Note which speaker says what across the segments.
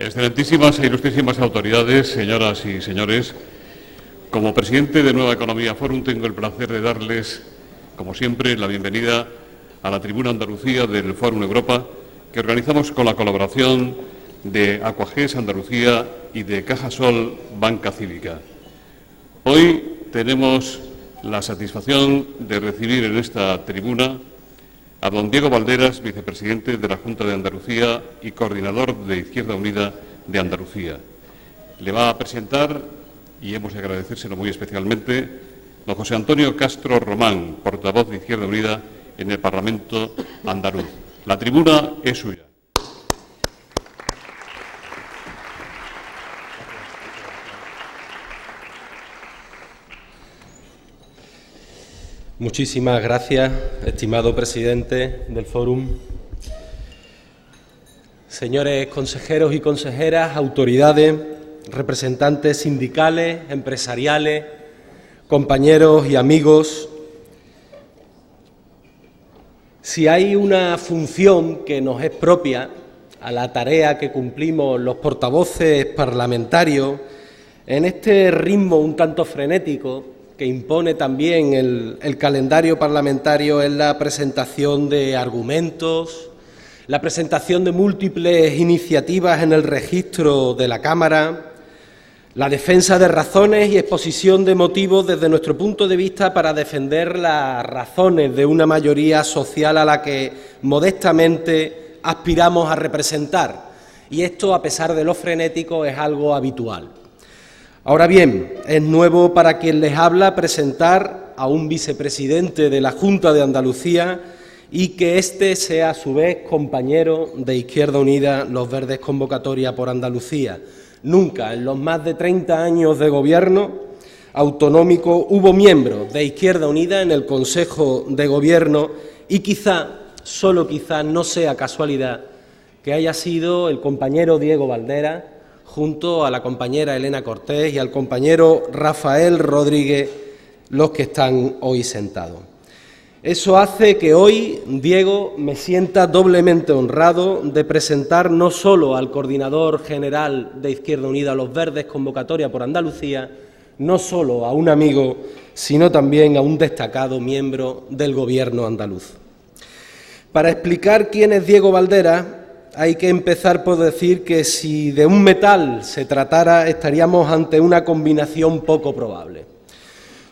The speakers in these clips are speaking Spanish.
Speaker 1: Excelentísimas e ilustrísimas autoridades, señoras y señores, como presidente de Nueva Economía Fórum tengo el placer de darles, como siempre, la bienvenida a la tribuna Andalucía del Fórum Europa, que organizamos con la colaboración de Aquages Andalucía y de Cajasol Banca Cívica. Hoy tenemos la satisfacción de recibir en esta tribuna a don Diego Valderas, vicepresidente de la Junta de Andalucía y coordinador de Izquierda Unida de Andalucía. Le va a presentar, y hemos de agradecérselo muy especialmente, don José Antonio Castro Román, portavoz de Izquierda Unida en el Parlamento andaluz. La tribuna es suya.
Speaker 2: Muchísimas gracias, estimado presidente del Fórum. Señores consejeros y consejeras, autoridades, representantes sindicales, empresariales, compañeros y amigos, si hay una función que nos es propia a la tarea que cumplimos los portavoces parlamentarios, en este ritmo un tanto frenético que impone también el calendario parlamentario, es la presentación de argumentos, la presentación de múltiples iniciativas en el registro de la Cámara, la defensa de razones y exposición de motivos desde nuestro punto de vista para defender las razones de una mayoría social a la que modestamente aspiramos a representar. Y esto, a pesar de lo frenético, es algo habitual. Ahora bien, es nuevo para quien les habla presentar a un vicepresidente de la Junta de Andalucía y que éste sea a su vez compañero de Izquierda Unida, Los Verdes Convocatoria por Andalucía. Nunca en los más de 30 años de gobierno autonómico hubo miembros de Izquierda Unida en el Consejo de Gobierno y quizá, solo quizá, no sea casualidad que haya sido el compañero Diego Valderas junto a la compañera Elena Cortés y al compañero Rafael Rodríguez, los que están hoy sentados. Eso hace que hoy, Diego, me sienta doblemente honrado de presentar no solo al coordinador general de Izquierda Unida, Los Verdes Convocatoria por Andalucía, no solo a un amigo, sino también a un destacado miembro del Gobierno andaluz. Para explicar quién es Diego Valderas, hay que empezar por decir que si de un metal se tratara, estaríamos ante una combinación poco probable.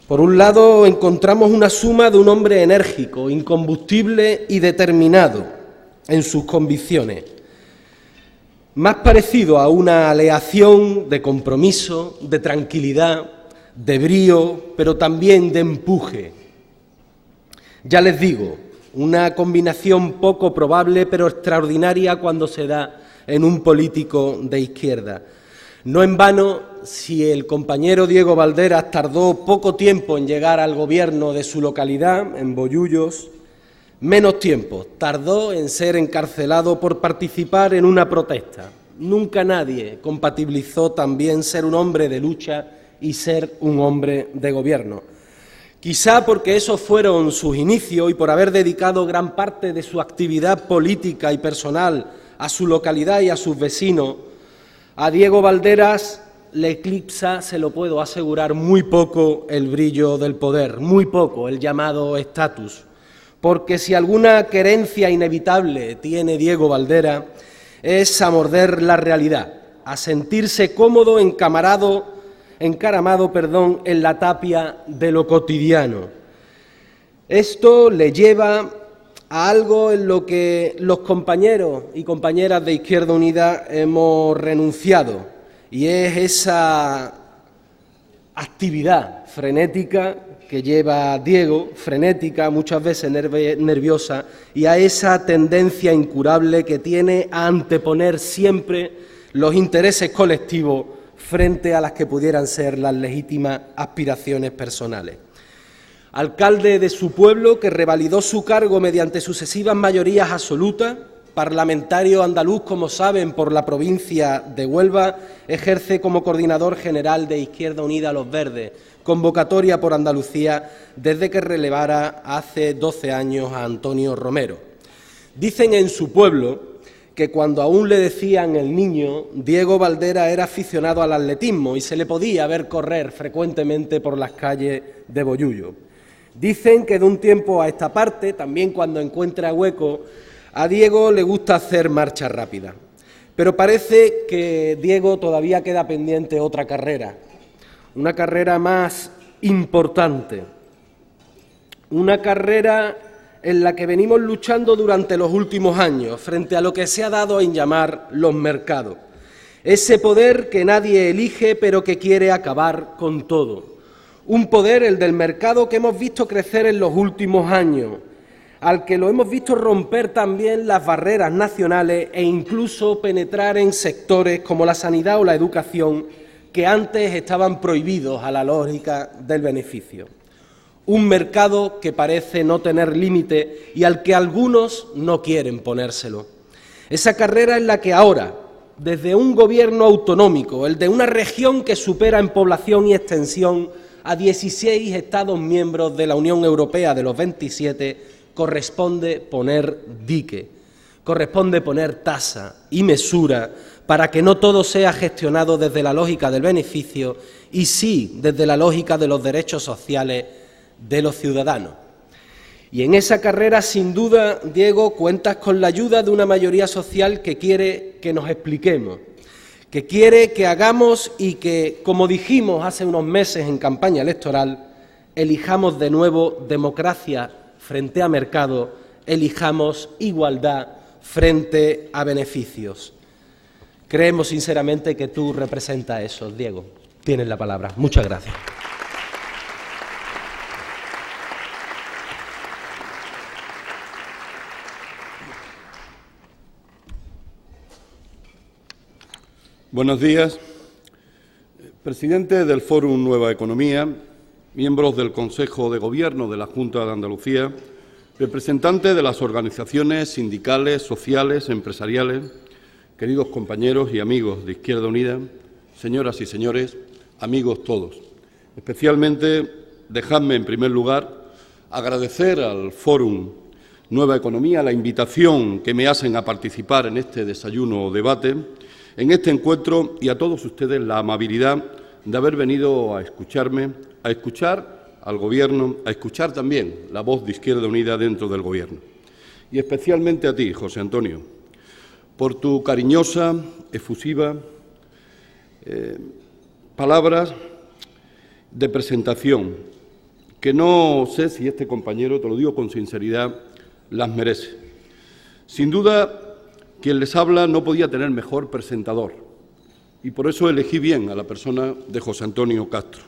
Speaker 2: Por un lado, encontramos una suma de un hombre enérgico, incombustible y determinado en sus convicciones, más parecido a una aleación de compromiso, de tranquilidad, de brío, pero también de empuje. Ya les digo, una combinación poco probable, pero extraordinaria cuando se da en un político de izquierda. No en vano, si el compañero Diego Valderas tardó poco tiempo en llegar al gobierno de su localidad, en Bollullos, menos tiempo tardó en ser encarcelado por participar en una protesta. Nunca nadie compatibilizó también ser un hombre de lucha y ser un hombre de gobierno. Quizá porque esos fueron sus inicios y por haber dedicado gran parte de su actividad política y personal a su localidad y a sus vecinos, a Diego Valderas le eclipsa, se lo puedo asegurar, muy poco el brillo del poder, muy poco el llamado estatus. Porque si alguna querencia inevitable tiene Diego Valderas es a morder la realidad, a sentirse cómodo, encaramado en la tapia de lo cotidiano. Esto le lleva a algo en lo que los compañeros y compañeras de Izquierda Unida hemos renunciado, y es esa actividad frenética que lleva Diego, frenética, muchas veces nerviosa, y a esa tendencia incurable que tiene a anteponer siempre los intereses colectivos frente a las que pudieran ser las legítimas aspiraciones personales. Alcalde de su pueblo, que revalidó su cargo mediante sucesivas mayorías absolutas, parlamentario andaluz, como saben, por la provincia de Huelva, ejerce como coordinador general de Izquierda Unida Los Verdes, Convocatoria por Andalucía, desde que relevara hace 12 años a Antonio Romero. Dicen en su pueblo que cuando aún le decían el niño, Diego Valdera era aficionado al atletismo y se le podía ver correr frecuentemente por las calles de Bollullo. Dicen que de un tiempo a esta parte, también cuando encuentra hueco, a Diego le gusta hacer marcha rápida. Pero parece que Diego todavía queda pendiente otra carrera, una carrera más importante, una carrera en la que venimos luchando durante los últimos años frente a lo que se ha dado en llamar los mercados. Ese poder que nadie elige pero que quiere acabar con todo. Un poder, el del mercado, que hemos visto crecer en los últimos años, al que lo hemos visto romper también las barreras nacionales e incluso penetrar en sectores como la sanidad o la educación que antes estaban prohibidos a la lógica del beneficio. Un mercado que parece no tener límite y al que algunos no quieren ponérselo. Esa carrera en la que ahora, desde un gobierno autonómico, el de una región que supera en población y extensión a 16 Estados miembros de la Unión Europea de los 27, corresponde poner dique, corresponde poner tasa y mesura para que no todo sea gestionado desde la lógica del beneficio y sí desde la lógica de los derechos sociales de los ciudadanos. Y en esa carrera, sin duda, Diego, cuentas con la ayuda de una mayoría social que quiere que nos expliquemos, que quiere que hagamos y que, como dijimos hace unos meses en campaña electoral, elijamos de nuevo democracia frente a mercado, elijamos igualdad frente a beneficios. Creemos sinceramente que tú representas eso, Diego. Tienes la palabra. Muchas gracias.
Speaker 3: Buenos días. Presidente del Fórum Nueva Economía, miembros del Consejo de Gobierno de la Junta de Andalucía, representantes de las organizaciones sindicales, sociales, empresariales, queridos compañeros y amigos de Izquierda Unida, señoras y señores, amigos todos. Especialmente, dejadme en primer lugar agradecer al Fórum Nueva Economía la invitación que me hacen a participar en este desayuno o debate, en este encuentro, y a todos ustedes la amabilidad de haber venido a escucharme, a escuchar al Gobierno, a escuchar también la voz de Izquierda Unida dentro del Gobierno. Y especialmente a ti, José Antonio, por tu cariñosa, efusiva palabras de presentación, que no sé si este compañero, te lo digo con sinceridad, las merece. Sin duda, quien les habla no podía tener mejor presentador, y por eso elegí bien a la persona de José Antonio Castro.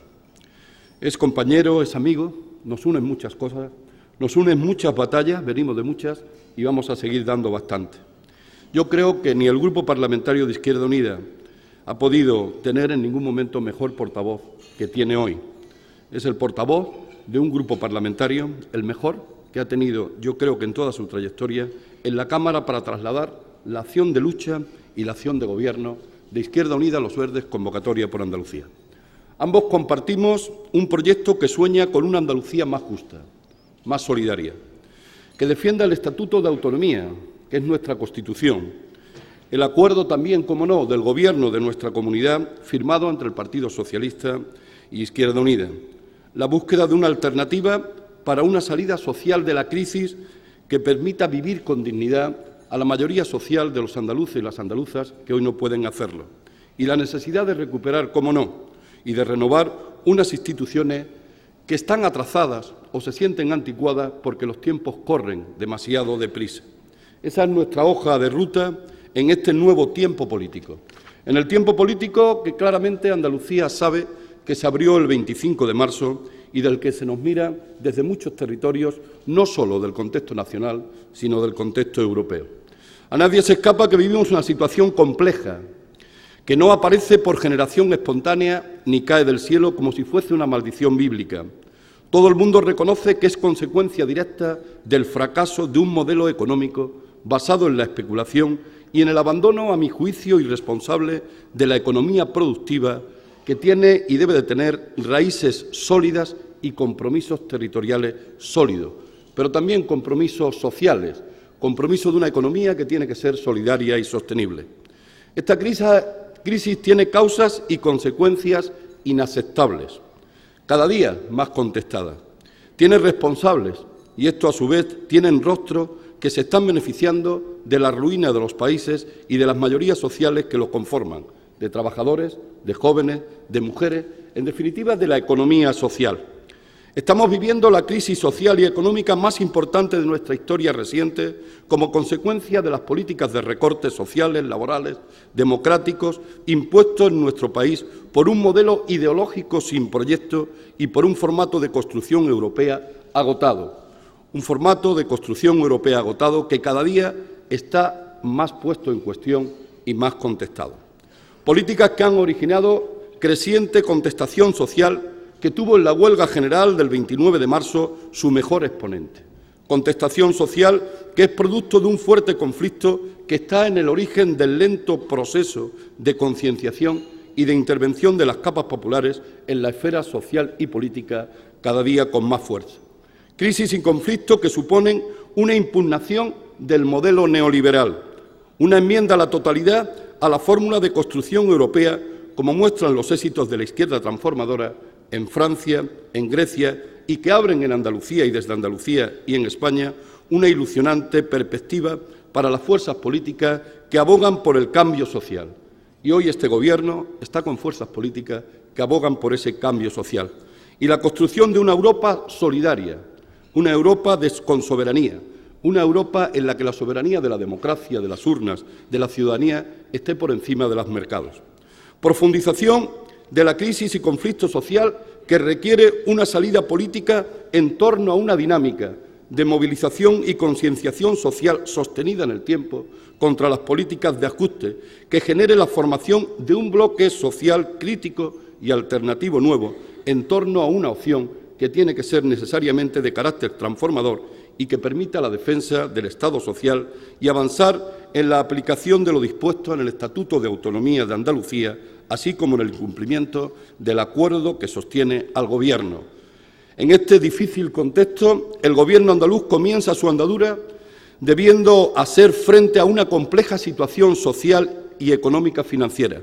Speaker 3: Es compañero, es amigo, nos unen muchas cosas, nos unen muchas batallas, venimos de muchas y vamos a seguir dando bastante. Yo creo que ni el Grupo Parlamentario de Izquierda Unida ha podido tener en ningún momento mejor portavoz que tiene hoy. Es el portavoz de un grupo parlamentario, el mejor que ha tenido, yo creo que en toda su trayectoria, en la Cámara para trasladar la acción de lucha y la acción de gobierno de Izquierda Unida, Los Verdes, Convocatoria por Andalucía. Ambos compartimos un proyecto que sueña con una Andalucía más justa, más solidaria, que defienda el Estatuto de Autonomía, que es nuestra Constitución, el acuerdo también, como no, del Gobierno de nuestra comunidad, firmado entre el Partido Socialista y Izquierda Unida, la búsqueda de una alternativa para una salida social de la crisis que permita vivir con dignidad a la mayoría social de los andaluces y las andaluzas que hoy no pueden hacerlo, y la necesidad de recuperar, como no, y de renovar unas instituciones que están atrasadas o se sienten anticuadas porque los tiempos corren demasiado deprisa. Esa es nuestra hoja de ruta en este nuevo tiempo político. En el tiempo político que claramente Andalucía sabe que se abrió el 25 de marzo y del que se nos mira desde muchos territorios, no solo del contexto nacional, sino del contexto europeo. A nadie se escapa que vivimos una situación compleja, que no aparece por generación espontánea ni cae del cielo como si fuese una maldición bíblica. Todo el mundo reconoce que es consecuencia directa del fracaso de un modelo económico basado en la especulación y en el abandono, a mi juicio, irresponsable de la economía productiva que tiene y debe de tener raíces sólidas y compromisos territoriales sólidos, pero también compromisos sociales, compromiso de una economía que tiene que ser solidaria y sostenible. Esta crisis tiene causas y consecuencias inaceptables, cada día más contestadas. Tiene responsables y estos, a su vez, tienen rostros que se están beneficiando de la ruina de los países y de las mayorías sociales que los conforman, de trabajadores, de jóvenes, de mujeres, en definitiva, de la economía social. Estamos viviendo la crisis social y económica más importante de nuestra historia reciente como consecuencia de las políticas de recortes sociales, laborales, democráticos, impuestos en nuestro país por un modelo ideológico sin proyecto y por un formato de construcción europea agotado. Un formato de construcción europea agotado que cada día está más puesto en cuestión y más contestado. Políticas que han originado creciente contestación social que tuvo en la huelga general del 29 de marzo su mejor exponente. Contestación social que es producto de un fuerte conflicto que está en el origen del lento proceso de concienciación y de intervención de las capas populares en la esfera social y política cada día con más fuerza. Crisis y conflicto que suponen una impugnación del modelo neoliberal, una enmienda a la totalidad a la fórmula de construcción europea, como muestran los éxitos de la izquierda transformadora en Francia, en Grecia, y que abren en Andalucía y desde Andalucía y en España una ilusionante perspectiva para las fuerzas políticas que abogan por el cambio social. Y hoy este Gobierno está con fuerzas políticas que abogan por ese cambio social. Y la construcción de una Europa solidaria, una Europa con soberanía, una Europa en la que la soberanía de la democracia, de las urnas, de la ciudadanía, esté por encima de los mercados. Profundización de la crisis y conflicto social que requiere una salida política en torno a una dinámica de movilización y concienciación social sostenida en el tiempo contra las políticas de ajuste que genere la formación de un bloque social crítico y alternativo nuevo en torno a una opción que tiene que ser necesariamente de carácter transformador y que permita la defensa del Estado social y avanzar en la aplicación de lo dispuesto en el Estatuto de Autonomía de Andalucía, así como en el cumplimiento del acuerdo que sostiene al Gobierno. En este difícil contexto, el Gobierno andaluz comienza su andadura debiendo hacer frente a una compleja situación social y económica financiera,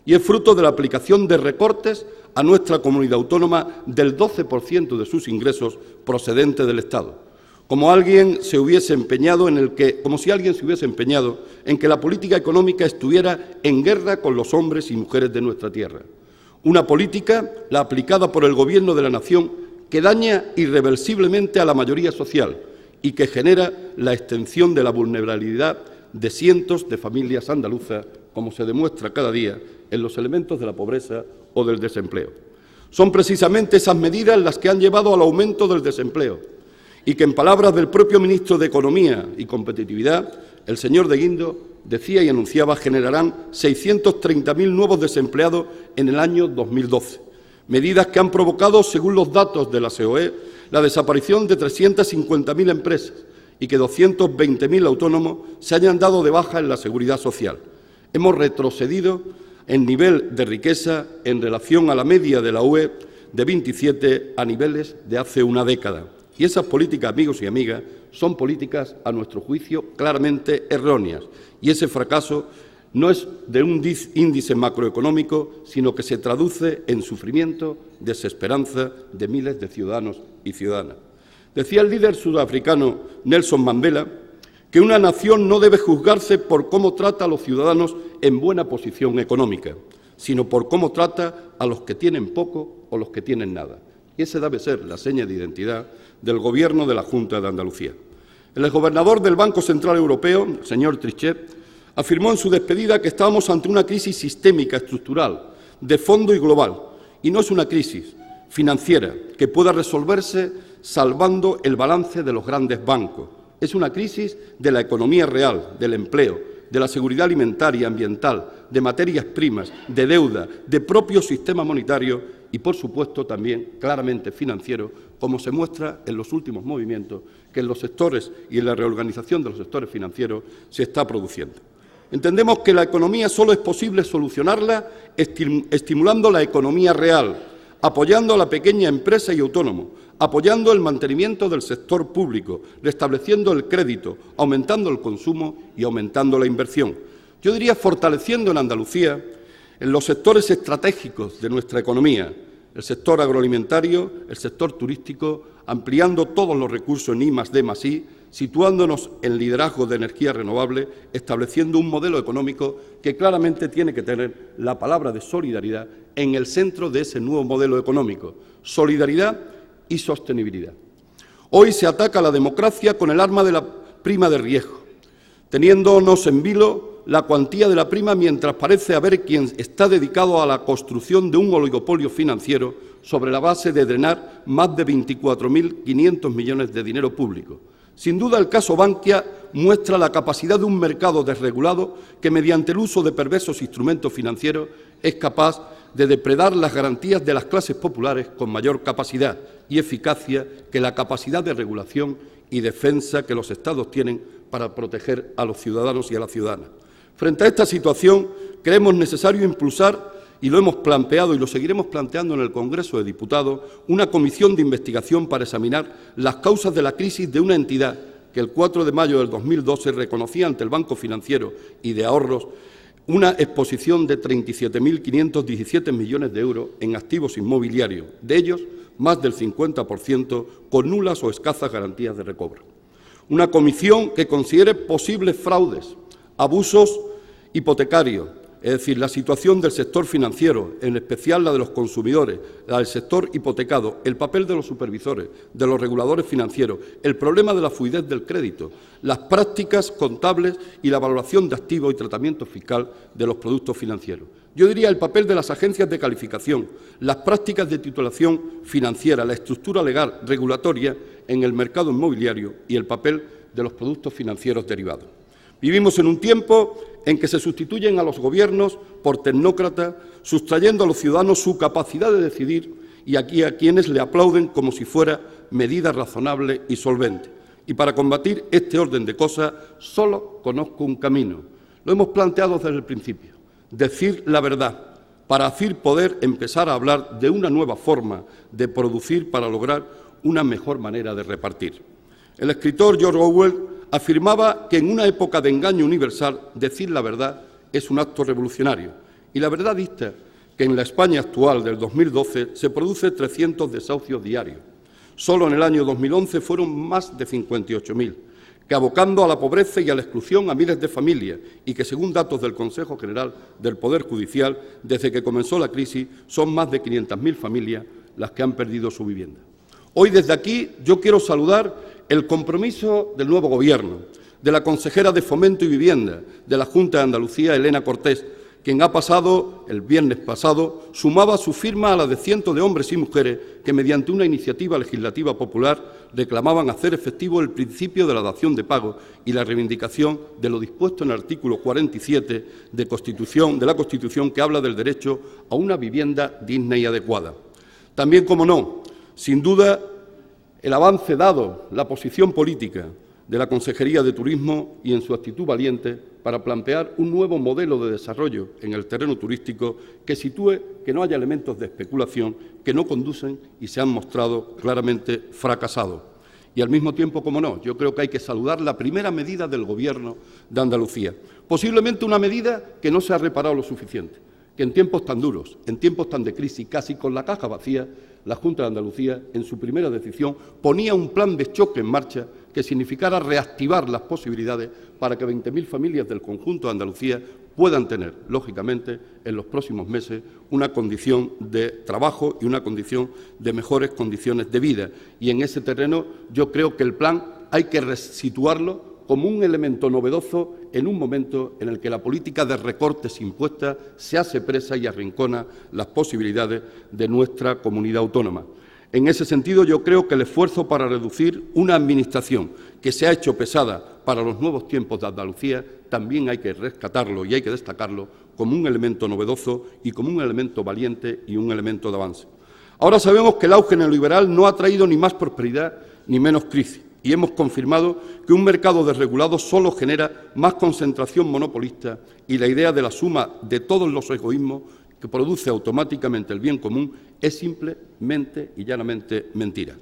Speaker 3: y es fruto de la aplicación de recortes a nuestra comunidad autónoma del 12% de sus ingresos procedentes del Estado. Como si alguien se hubiese empeñado en que la política económica estuviera en guerra con los hombres y mujeres de nuestra tierra. Una política, la aplicada por el Gobierno de la Nación, que daña irreversiblemente a la mayoría social y que genera la extensión de la vulnerabilidad de cientos de familias andaluzas, como se demuestra cada día en los elementos de la pobreza o del desempleo. Son precisamente esas medidas las que han llevado al aumento del desempleo, y que, en palabras del propio ministro de Economía y Competitividad, el señor de Guindo, decía y anunciaba, generarán 630.000 nuevos desempleados en el año 2012. Medidas que han provocado, según los datos de la COE, la desaparición de 350.000 empresas y que 220.000 autónomos se hayan dado de baja en la Seguridad Social. Hemos retrocedido en nivel de riqueza en relación a la media de la UE de 27 a niveles de hace una década. Y esas políticas, amigos y amigas, son políticas, a nuestro juicio, claramente erróneas. Y ese fracaso no es de un índice macroeconómico, sino que se traduce en sufrimiento, desesperanza de miles de ciudadanos y ciudadanas. Decía el líder sudafricano Nelson Mandela que una nación no debe juzgarse por cómo trata a los ciudadanos en buena posición económica, sino por cómo trata a los que tienen poco o los que tienen nada. Y esa debe ser la seña de identidad del Gobierno de la Junta de Andalucía. El exgobernador del Banco Central Europeo, el señor Trichet, afirmó en su despedida que estábamos ante una crisis sistémica, estructural, de fondo y global, y no es una crisis financiera que pueda resolverse salvando el balance de los grandes bancos. Es una crisis de la economía real, del empleo, de la seguridad alimentaria, ambiental, de materias primas, de deuda, de propio sistema monetario y, por supuesto, también claramente financiero, como se muestra en los últimos movimientos que en los sectores y en la reorganización de los sectores financieros se está produciendo. Entendemos que la economía solo es posible solucionarla estimulando la economía real, apoyando a la pequeña empresa y autónomo, apoyando el mantenimiento del sector público, restableciendo el crédito, aumentando el consumo y aumentando la inversión. Yo diría fortaleciendo en Andalucía en los sectores estratégicos de nuestra economía, el sector agroalimentario, el sector turístico, ampliando todos los recursos en I+D+I, situándonos en liderazgo de energía renovable, estableciendo un modelo económico que claramente tiene que tener la palabra de solidaridad en el centro de ese nuevo modelo económico, solidaridad y sostenibilidad. Hoy se ataca a la democracia con el arma de la prima de riesgo, teniéndonos en vilo la cuantía de la prima mientras parece haber quien está dedicado a la construcción de un oligopolio financiero sobre la base de drenar más de 24.500 millones de dinero público. Sin duda, el caso Bankia muestra la capacidad de un mercado desregulado que, mediante el uso de perversos instrumentos financieros, es capaz de depredar las garantías de las clases populares con mayor capacidad y eficacia que la capacidad de regulación y defensa que los Estados tienen para proteger a los ciudadanos y a las ciudadanas. Frente a esta situación, creemos necesario impulsar, y lo hemos planteado y lo seguiremos planteando en el Congreso de Diputados, una comisión de investigación para examinar las causas de la crisis de una entidad que el 4 de mayo del 2012 reconocía ante el Banco Financiero y de Ahorros una exposición de 37.517 millones de euros en activos inmobiliarios, de ellos más del 50% con nulas o escasas garantías de recobro. Una comisión que considere posibles fraudes, abusos hipotecarios, es decir, la situación del sector financiero, en especial la de los consumidores, la del sector hipotecado, el papel de los supervisores, de los reguladores financieros, el problema de la fluidez del crédito, las prácticas contables y la valoración de activos y tratamiento fiscal de los productos financieros. Yo diría el papel de las agencias de calificación, las prácticas de titulación financiera, la estructura legal regulatoria en el mercado inmobiliario y el papel de los productos financieros derivados. Vivimos en un tiempo en que se sustituyen a los gobiernos por tecnócratas, sustrayendo a los ciudadanos su capacidad de decidir y aquí a quienes le aplauden como si fuera medida razonable y solvente. Y para combatir este orden de cosas solo conozco un camino. Lo hemos planteado desde el principio, decir la verdad, para así poder empezar a hablar de una nueva forma de producir para lograr una mejor manera de repartir. El escritor George Orwell afirmaba que en una época de engaño universal decir la verdad es un acto revolucionario. Y la verdad dicta que en la España actual del 2012 se produce 300 desahucios diarios. Solo en el año 2011 fueron más de 58.000, que abocando a la pobreza y a la exclusión a miles de familias y que, según datos del Consejo General del Poder Judicial, desde que comenzó la crisis son más de 500.000 familias las que han perdido su vivienda. Hoy, desde aquí, yo quiero saludar el compromiso del nuevo Gobierno, de la consejera de Fomento y Vivienda de la Junta de Andalucía, Elena Cortés, quien el viernes pasado, sumaba su firma a la de cientos de hombres y mujeres que, mediante una iniciativa legislativa popular, reclamaban hacer efectivo el principio de la dación de pago y la reivindicación de lo dispuesto en el artículo 47 de la Constitución, que habla del derecho a una vivienda digna y adecuada. También, como no, sin duda, el avance dado la posición política de la Consejería de Turismo y en su actitud valiente para plantear un nuevo modelo de desarrollo en el terreno turístico que sitúe que no haya elementos de especulación que no conducen y se han mostrado claramente fracasados. Y al mismo tiempo, como no, yo creo que hay que saludar la primera medida del Gobierno de Andalucía, posiblemente una medida que no se ha reparado lo suficiente, que en tiempos tan duros, en tiempos tan de crisis, casi con la caja vacía, la Junta de Andalucía, en su primera decisión, ponía un plan de choque en marcha que significara reactivar las posibilidades para que 20.000 familias del conjunto de Andalucía puedan tener, lógicamente, en los próximos meses, una condición de trabajo y una condición de mejores condiciones de vida. Y en ese terreno yo creo que el plan hay que resituarlo como un elemento novedoso en un momento en el que la política de recortes impuestas se hace presa y arrincona las posibilidades de nuestra comunidad autónoma. En ese sentido, yo creo que el esfuerzo para reducir una administración que se ha hecho pesada para los nuevos tiempos de Andalucía también hay que rescatarlo y hay que destacarlo como un elemento novedoso y como un elemento valiente y un elemento de avance. Ahora sabemos que el auge neoliberal no ha traído ni más prosperidad ni menos crisis. Y hemos confirmado que un mercado desregulado solo genera más concentración monopolista y la idea de la suma de todos los egoísmos que produce automáticamente el bien común, es simplemente y llanamente mentira.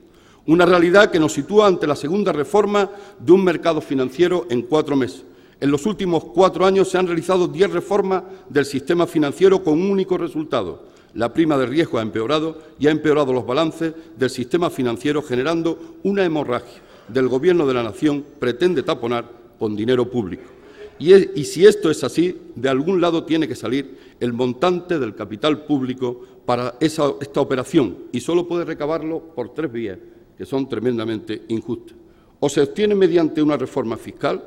Speaker 3: Una realidad que nos sitúa ante la segunda reforma de un mercado financiero en 4 meses. En los últimos 4 años se han realizado 10 reformas del sistema financiero con un único resultado. La prima de riesgo ha empeorado y ha empeorado los balances del sistema financiero, generando una hemorragia del Gobierno de la Nación pretende taponar con dinero público. Y si esto es así, de algún lado tiene que salir el montante del capital público para esta operación, y solo puede recabarlo por 3 vías, que son tremendamente injustas. O se obtiene mediante una reforma fiscal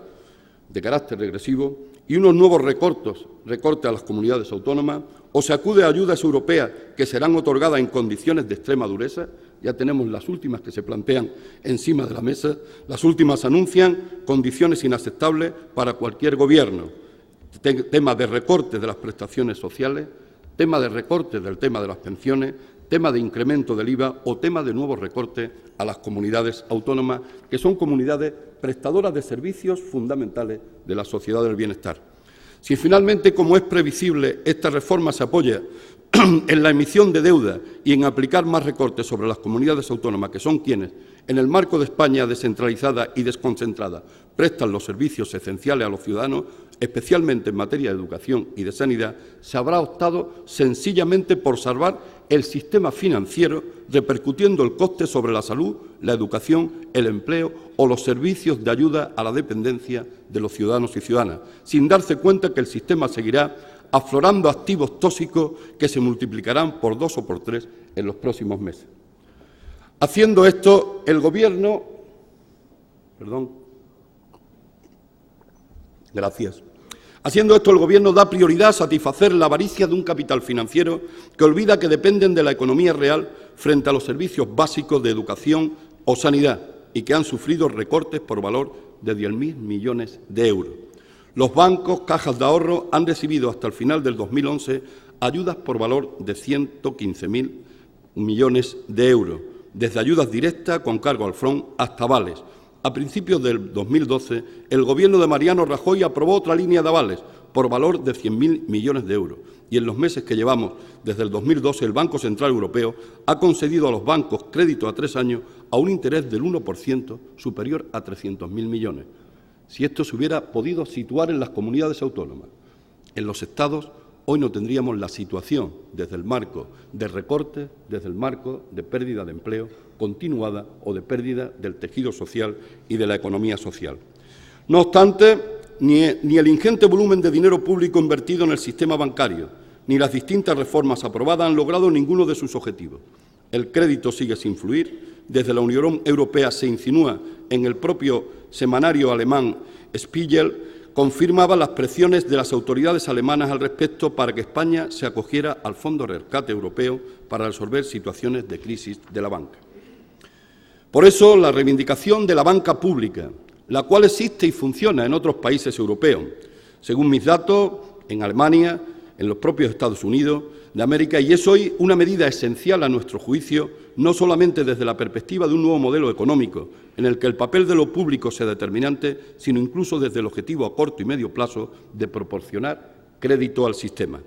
Speaker 3: de carácter regresivo y unos nuevos recortes a las comunidades autónomas, o se acude a ayudas europeas que serán otorgadas en condiciones de extrema dureza. Ya tenemos las últimas que se plantean encima de la mesa. Las últimas anuncian condiciones inaceptables para cualquier gobierno. Tema de recortes de las prestaciones sociales, tema de recortes del tema de las pensiones, tema de incremento del IVA o tema de nuevos recortes a las comunidades autónomas, que son comunidades prestadoras de servicios fundamentales de la sociedad del bienestar. Si finalmente, como es previsible, esta reforma se apoya en la emisión de deuda y en aplicar más recortes sobre las comunidades autónomas, que son quienes, en el marco de España descentralizada y desconcentrada, prestan los servicios esenciales a los ciudadanos, especialmente en materia de educación y de sanidad, se habrá optado sencillamente por salvar el sistema financiero, repercutiendo el coste sobre la salud, la educación, el empleo o los servicios de ayuda a la dependencia de los ciudadanos y ciudadanas, sin darse cuenta que el sistema seguirá aflorando activos tóxicos que se multiplicarán por 2 o por 3 en los próximos meses. Haciendo esto, el Gobierno... Haciendo esto, el Gobierno da prioridad a satisfacer la avaricia de un capital financiero que olvida que dependen de la economía real frente a los servicios básicos de educación o sanidad y que han sufrido recortes por valor de 10.000 millones de euros. Los bancos, cajas de ahorro, han recibido hasta el final del 2011 ayudas por valor de 115.000 millones de euros, desde ayudas directas con cargo al FRON hasta avales. A principios del 2012, el Gobierno de Mariano Rajoy aprobó otra línea de avales por valor de 100.000 millones de euros. Y en los meses que llevamos, desde el 2012, el Banco Central Europeo ha concedido a los bancos crédito a 3 años a un interés del 1% superior a 300.000 millones. Si esto se hubiera podido situar en las comunidades autónomas, en los estados, hoy no tendríamos la situación desde el marco de recortes, desde el marco de pérdida de empleo continuada o de pérdida del tejido social y de la economía social. No obstante, ni el ingente volumen de dinero público invertido en el sistema bancario, ni las distintas reformas aprobadas han logrado ninguno de sus objetivos. El crédito sigue sin fluir. Desde la Unión Europea se insinúa, en el propio semanario alemán Spiegel, confirmaba las presiones de las autoridades alemanas al respecto para que España se acogiera al Fondo de Rescate Europeo para resolver situaciones de crisis de la banca. Por eso, la reivindicación de la banca pública, la cual existe y funciona en otros países europeos, según mis datos, en Alemania, en los propios Estados Unidos de América, y es hoy una medida esencial a nuestro juicio, no solamente desde la perspectiva de un nuevo modelo económico, en el que el papel de lo público sea determinante, sino incluso desde el objetivo a corto y medio plazo de proporcionar crédito al sistema.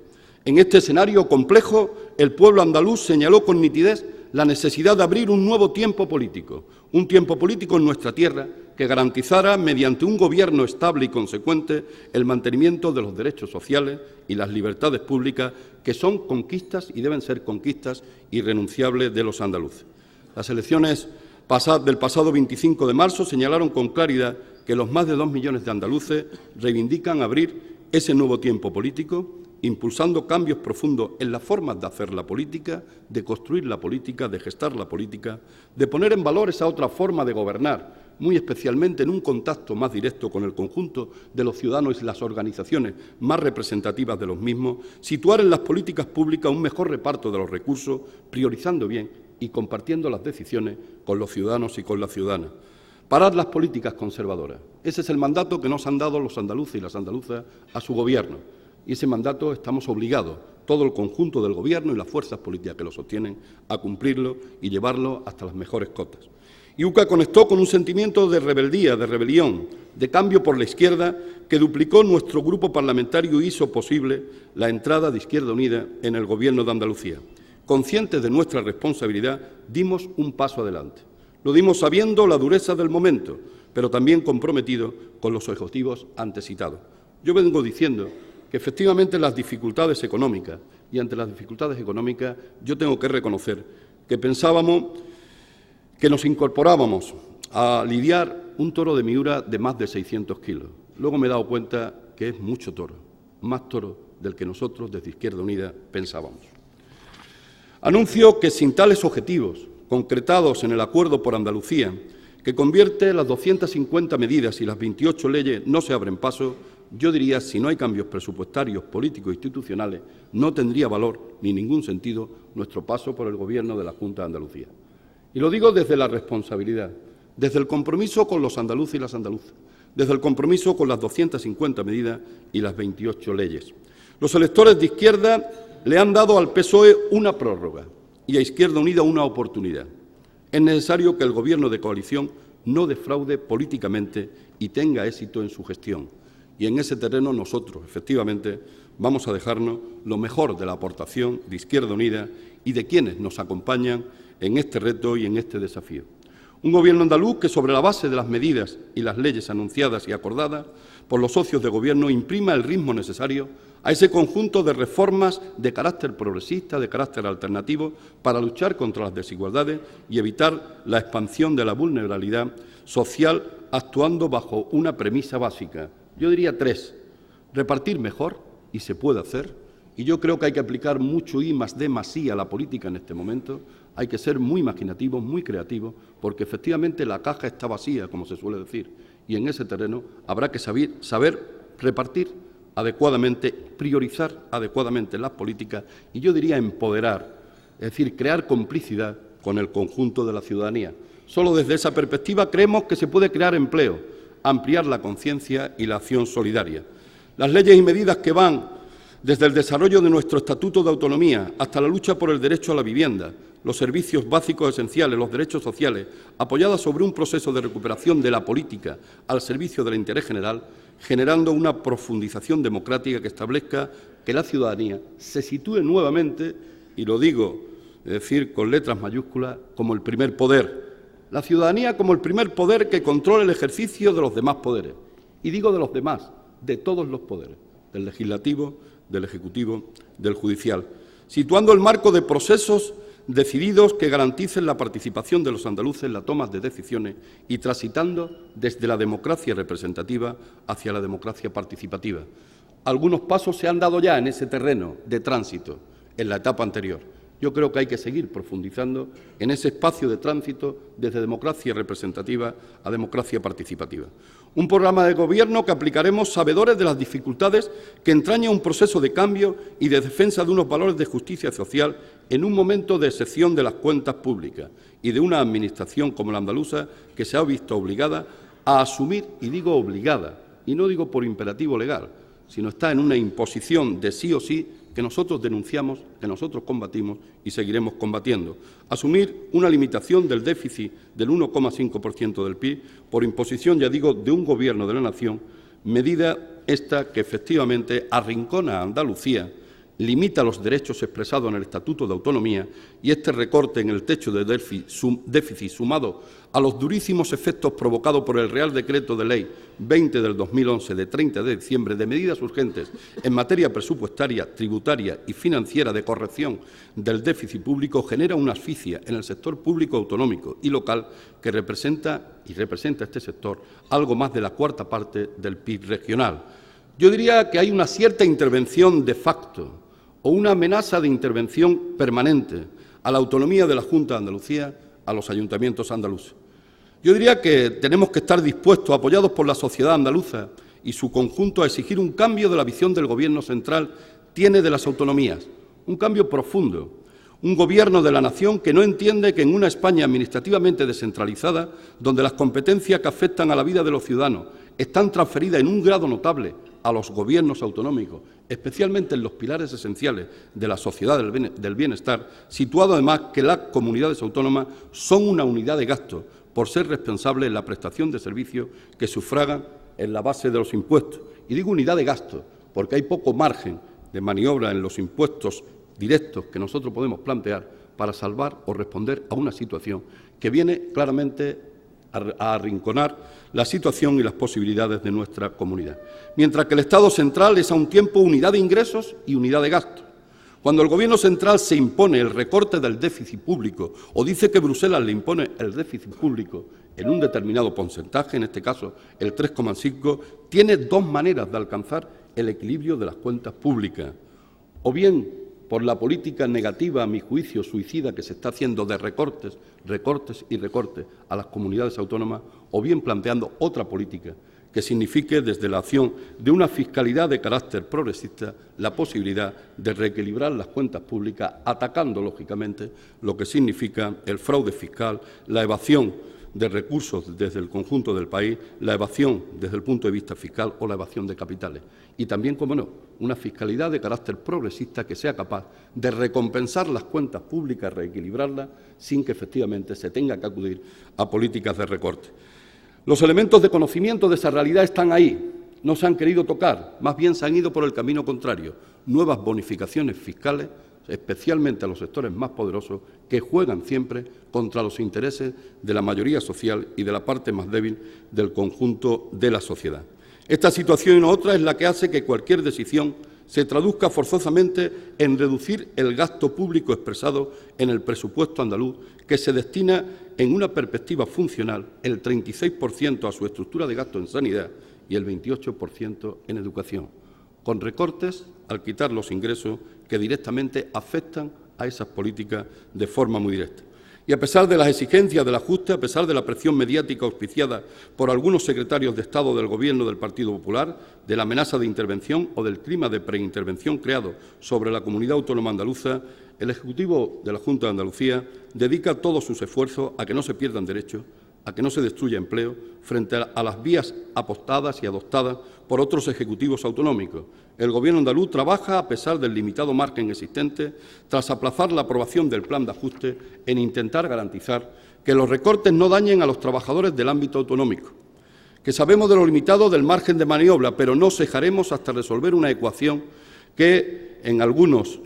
Speaker 3: En este escenario complejo, el pueblo andaluz señaló con nitidez la necesidad de abrir un nuevo tiempo político en nuestra tierra que garantizara, mediante un gobierno estable y consecuente, el mantenimiento de los derechos sociales y las libertades públicas, que son conquistas y deben ser conquistas irrenunciables de los andaluces. Las elecciones del pasado 25 de marzo señalaron con claridad que los más de 2 millones de andaluces reivindican abrir ese nuevo tiempo político, impulsando cambios profundos en las formas de hacer la política, de construir la política, de gestar la política, de poner en valor esa otra forma de gobernar, muy especialmente en un contacto más directo con el conjunto de los ciudadanos y las organizaciones más representativas de los mismos, situar en las políticas públicas un mejor reparto de los recursos, priorizando bien y compartiendo las decisiones con los ciudadanos y con las ciudadanas. Parar las políticas conservadoras. Ese es el mandato que nos han dado los andaluces y las andaluzas a su Gobierno. Y ese mandato estamos obligados, todo el conjunto del Gobierno y las fuerzas políticas que lo sostienen, a cumplirlo y llevarlo hasta las mejores cotas. Y UCA conectó con un sentimiento de rebeldía, de rebelión, de Cambio por la Izquierda, que duplicó nuestro grupo parlamentario y hizo posible la entrada de Izquierda Unida en el Gobierno de Andalucía. Conscientes de nuestra responsabilidad, dimos un paso adelante. Lo dimos sabiendo la dureza del momento, pero también comprometido con los objetivos antes citados. Yo vengo diciendo que efectivamente las dificultades económicas, y ante las dificultades económicas yo tengo que reconocer que pensábamos que nos incorporábamos a lidiar un toro de Miura de más de 600 kilos. Luego me he dado cuenta que es mucho toro, más toro del que nosotros desde Izquierda Unida pensábamos. Anuncio que sin tales objetivos concretados en el Acuerdo por Andalucía, que convierte las 250 medidas y las 28 leyes no se abren paso, yo diría, si no hay cambios presupuestarios, políticos e institucionales, no tendría valor ni ningún sentido nuestro paso por el Gobierno de la Junta de Andalucía. Y lo digo desde la responsabilidad, desde el compromiso con los andaluces y las andaluzas, desde el compromiso con las 250 medidas y las 28 leyes. Los electores de izquierda le han dado al PSOE una prórroga y a Izquierda Unida una oportunidad. Es necesario que el Gobierno de coalición no defraude políticamente y tenga éxito en su gestión. Y en ese terreno nosotros, efectivamente, vamos a dejarnos lo mejor de la aportación de Izquierda Unida y de quienes nos acompañan en este reto y en este desafío. Un Gobierno andaluz que, sobre la base de las medidas y las leyes anunciadas y acordadas por los socios de Gobierno, imprima el ritmo necesario a ese conjunto de reformas de carácter progresista, de carácter alternativo, para luchar contra las desigualdades y evitar la expansión de la vulnerabilidad social, actuando bajo una premisa básica. Yo diría 3, repartir mejor, y se puede hacer, y yo creo que hay que aplicar mucho I+D+I a la política en este momento. Hay que ser muy imaginativos, muy creativos, porque efectivamente la caja está vacía, como se suele decir, y en ese terreno habrá que saber repartir adecuadamente, priorizar adecuadamente las políticas y yo diría empoderar, es decir, crear complicidad con el conjunto de la ciudadanía. Solo desde esa perspectiva creemos que se puede crear empleo, ampliar la conciencia y la acción solidaria. Las leyes y medidas que van desde el desarrollo de nuestro Estatuto de Autonomía hasta la lucha por el derecho a la vivienda, los servicios básicos esenciales, los derechos sociales, apoyadas sobre un proceso de recuperación de la política al servicio del interés general, generando una profundización democrática que establezca que la ciudadanía se sitúe nuevamente, y lo digo, es decir, con letras mayúsculas, como el primer poder. La ciudadanía como el primer poder que controla el ejercicio de los demás poderes. Y digo de los demás, de todos los poderes, del legislativo, del ejecutivo, del judicial, situando el marco de procesos decididos que garanticen la participación de los andaluces en la toma de decisiones y transitando desde la democracia representativa hacia la democracia participativa. Algunos pasos se han dado ya en ese terreno de tránsito en la etapa anterior. Yo creo que hay que seguir profundizando en ese espacio de tránsito desde democracia representativa a democracia participativa. Un programa de Gobierno que aplicaremos sabedores de las dificultades que entraña un proceso de cambio y de defensa de unos valores de justicia social en un momento de excepción de las cuentas públicas y de una Administración como la andaluza que se ha visto obligada a asumir, y digo obligada, y no digo por imperativo legal, sino está en una imposición de sí o sí que nosotros denunciamos, que nosotros combatimos y seguiremos combatiendo. Asumir una limitación del déficit del 1,5% del PIB por imposición, ya digo, de un Gobierno de la Nación, medida esta que efectivamente arrincona a Andalucía, limita los derechos expresados en el Estatuto de Autonomía y este recorte en el techo de déficit sumado a los durísimos efectos provocados por el Real Decreto de Ley 20 del 2011 de 30 de diciembre de medidas urgentes en materia presupuestaria, tributaria y financiera de corrección del déficit público genera una asfixia en el sector público autonómico y local que representa este sector algo más de la cuarta parte del PIB regional. Yo diría que hay una cierta intervención de facto o una amenaza de intervención permanente a la autonomía de la Junta de Andalucía, a los ayuntamientos andaluces. Yo diría que tenemos que estar dispuestos, apoyados por la sociedad andaluza y su conjunto, a exigir un cambio de la visión del Gobierno central tiene de las autonomías, un cambio profundo, un Gobierno de la nación que no entiende que en una España administrativamente descentralizada, donde las competencias que afectan a la vida de los ciudadanos están transferidas en un grado notable a los gobiernos autonómicos, especialmente en los pilares esenciales de la sociedad del bienestar, situado además que las comunidades autónomas son una unidad de gasto por ser responsables en la prestación de servicios que sufragan en la base de los impuestos. Y digo unidad de gasto, porque hay poco margen de maniobra en los impuestos directos que nosotros podemos plantear para salvar o responder a una situación que viene claramente a arrinconar la situación y las posibilidades de nuestra comunidad. Mientras que el Estado central es a un tiempo unidad de ingresos y unidad de gastos. Cuando el Gobierno central se impone el recorte del déficit público o dice que Bruselas le impone el déficit público en un determinado porcentaje, en este caso el 3,5, tiene dos maneras de alcanzar el equilibrio de las cuentas públicas. O bien por la política negativa, a mi juicio, suicida que se está haciendo de recortes, recortes y recortes a las comunidades autónomas, o bien planteando otra política que signifique, desde la acción de una fiscalidad de carácter progresista, la posibilidad de reequilibrar las cuentas públicas, atacando, lógicamente, lo que significa el fraude fiscal, la evasión de recursos desde el conjunto del país, la evasión desde el punto de vista fiscal o la evasión de capitales. Y también, como no, una fiscalidad de carácter progresista que sea capaz de recompensar las cuentas públicas, reequilibrarlas, sin que efectivamente se tenga que acudir a políticas de recorte. Los elementos de conocimiento de esa realidad están ahí, no se han querido tocar, más bien se han ido por el camino contrario. Nuevas bonificaciones fiscales, especialmente a los sectores más poderosos, que juegan siempre contra los intereses de la mayoría social y de la parte más débil del conjunto de la sociedad. Esta situación y no otra es la que hace que cualquier decisión se traduzca forzosamente en reducir el gasto público expresado en el presupuesto andaluz, que se destina en una perspectiva funcional el 36% a su estructura de gasto en sanidad y el 28% en educación, con recortes al quitar los ingresos que directamente afectan a esas políticas de forma muy directa. Y a pesar de las exigencias del ajuste, a pesar de la presión mediática auspiciada por algunos secretarios de Estado del Gobierno del Partido Popular, de la amenaza de intervención o del clima de preintervención creado sobre la comunidad autónoma andaluza, el Ejecutivo de la Junta de Andalucía dedica todos sus esfuerzos a que no se pierdan derechos, a que no se destruya empleo, frente a las vías apostadas y adoptadas por otros ejecutivos autonómicos. El Gobierno andaluz trabaja, a pesar del limitado margen existente, tras aplazar la aprobación del plan de ajuste, en intentar garantizar que los recortes no dañen a los trabajadores del ámbito autonómico, que sabemos de lo limitado del margen de maniobra, pero no cejaremos hasta resolver una ecuación que en algunos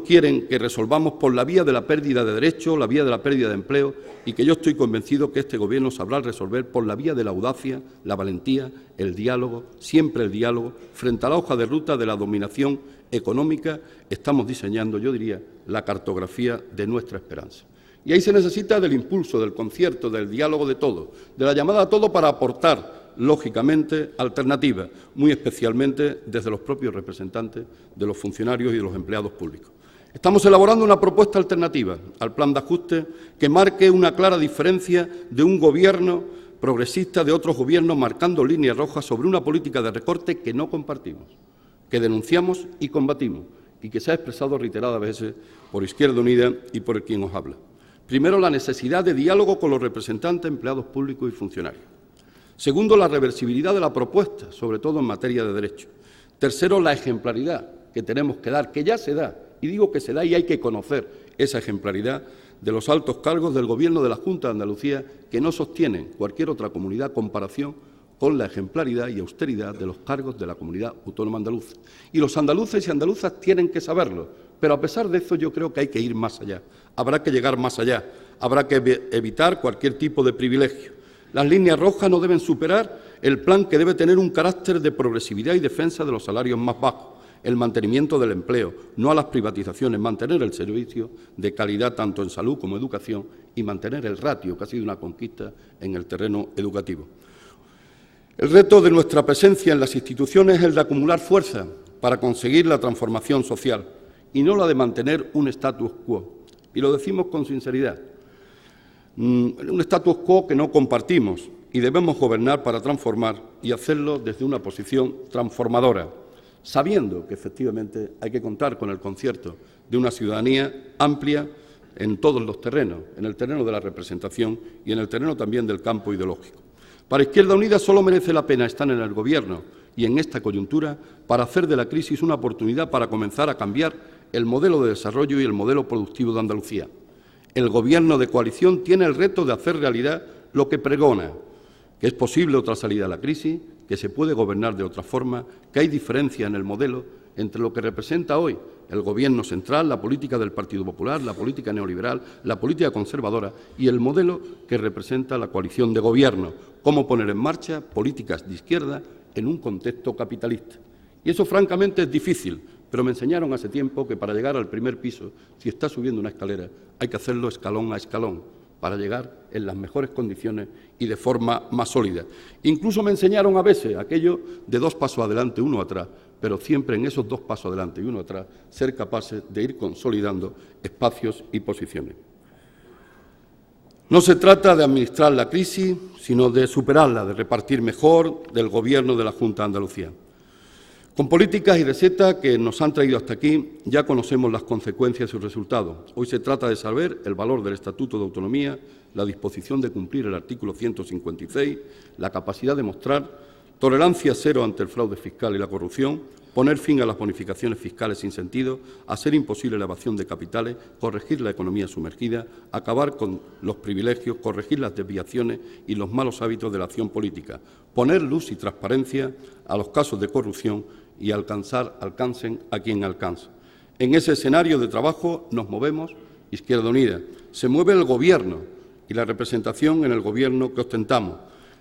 Speaker 3: quieren que resolvamos por la vía de la pérdida de derechos, la vía de la pérdida de empleo, y que yo estoy convencido que este Gobierno sabrá resolver por la vía de la audacia, la valentía, el diálogo, siempre el diálogo. Frente a la hoja de ruta de la dominación económica, estamos diseñando, yo diría, la cartografía de nuestra esperanza. Y ahí se necesita del impulso, del concierto, del diálogo de todos, de la llamada a todos para aportar, lógicamente, alternativas, muy especialmente desde los propios representantes de los funcionarios y de los empleados públicos. Estamos elaborando una propuesta alternativa al plan de ajuste que marque una clara diferencia de un Gobierno progresista de otros gobiernos, marcando líneas rojas sobre una política de recorte que no compartimos, que denunciamos y combatimos, y que se ha expresado reiteradas veces por Izquierda Unida y por quien os habla. Primero, la necesidad de diálogo con los representantes, empleados públicos y funcionarios. Segundo, la reversibilidad de la propuesta, sobre todo en materia de derechos. Tercero, la ejemplaridad que tenemos que dar, que ya se da, y digo que se da y hay que conocer esa ejemplaridad de los altos cargos del Gobierno de la Junta de Andalucía, que no sostienen cualquier otra comunidad comparación con la ejemplaridad y austeridad de los cargos de la comunidad autónoma andaluza. Y los andaluces y andaluzas tienen que saberlo, pero a pesar de eso yo creo que hay que ir más allá. Habrá que llegar más allá, habrá que evitar cualquier tipo de privilegio. Las líneas rojas no deben superar el plan, que debe tener un carácter de progresividad y defensa de los salarios más bajos, el mantenimiento del empleo, no a las privatizaciones, mantener el servicio de calidad tanto en salud como educación y mantener el ratio, que ha sido una conquista en el terreno educativo. El reto de nuestra presencia en las instituciones es el de acumular fuerza para conseguir la transformación social y no la de mantener un status quo. Y lo decimos con sinceridad. Un status quo que no compartimos, y debemos gobernar para transformar y hacerlo desde una posición transformadora, sabiendo que efectivamente hay que contar con el concierto de una ciudadanía amplia en todos los terrenos, en el terreno de la representación y en el terreno también del campo ideológico. Para Izquierda Unida solo merece la pena estar en el Gobierno y en esta coyuntura para hacer de la crisis una oportunidad para comenzar a cambiar el modelo de desarrollo y el modelo productivo de Andalucía. El Gobierno de coalición tiene el reto de hacer realidad lo que pregona, que es posible otra salida a la crisis, que se puede gobernar de otra forma, que hay diferencia en el modelo entre lo que representa hoy el Gobierno central, la política del Partido Popular, la política neoliberal, la política conservadora y el modelo que representa la coalición de Gobierno, cómo poner en marcha políticas de izquierda en un contexto capitalista. Y eso, francamente, es difícil, pero me enseñaron hace tiempo que para llegar al primer piso, si está subiendo una escalera, hay que hacerlo escalón a escalón, para llegar en las mejores condiciones y de forma más sólida. Incluso me enseñaron a veces aquello de 2 pasos adelante, 1 atrás, pero siempre en esos 2 pasos adelante y 1 atrás, ser capaces de ir consolidando espacios y posiciones. No se trata de administrar la crisis, sino de superarla, de repartir mejor del Gobierno de la Junta de Andalucía. Con políticas y recetas que nos han traído hasta aquí, ya conocemos las consecuencias y sus resultados. Hoy se trata de saber el valor del Estatuto de Autonomía, la disposición de cumplir el artículo 156, la capacidad de mostrar tolerancia cero ante el fraude fiscal y la corrupción, poner fin a las bonificaciones fiscales sin sentido, hacer imposible la evasión de capitales, corregir la economía sumergida, acabar con los privilegios, corregir las desviaciones y los malos hábitos de la acción política, poner luz y transparencia a los casos de corrupción y alcancen a quien alcanza. En ese escenario de trabajo nos movemos Izquierda Unida. Se mueve el Gobierno y la representación en el Gobierno que ostentamos.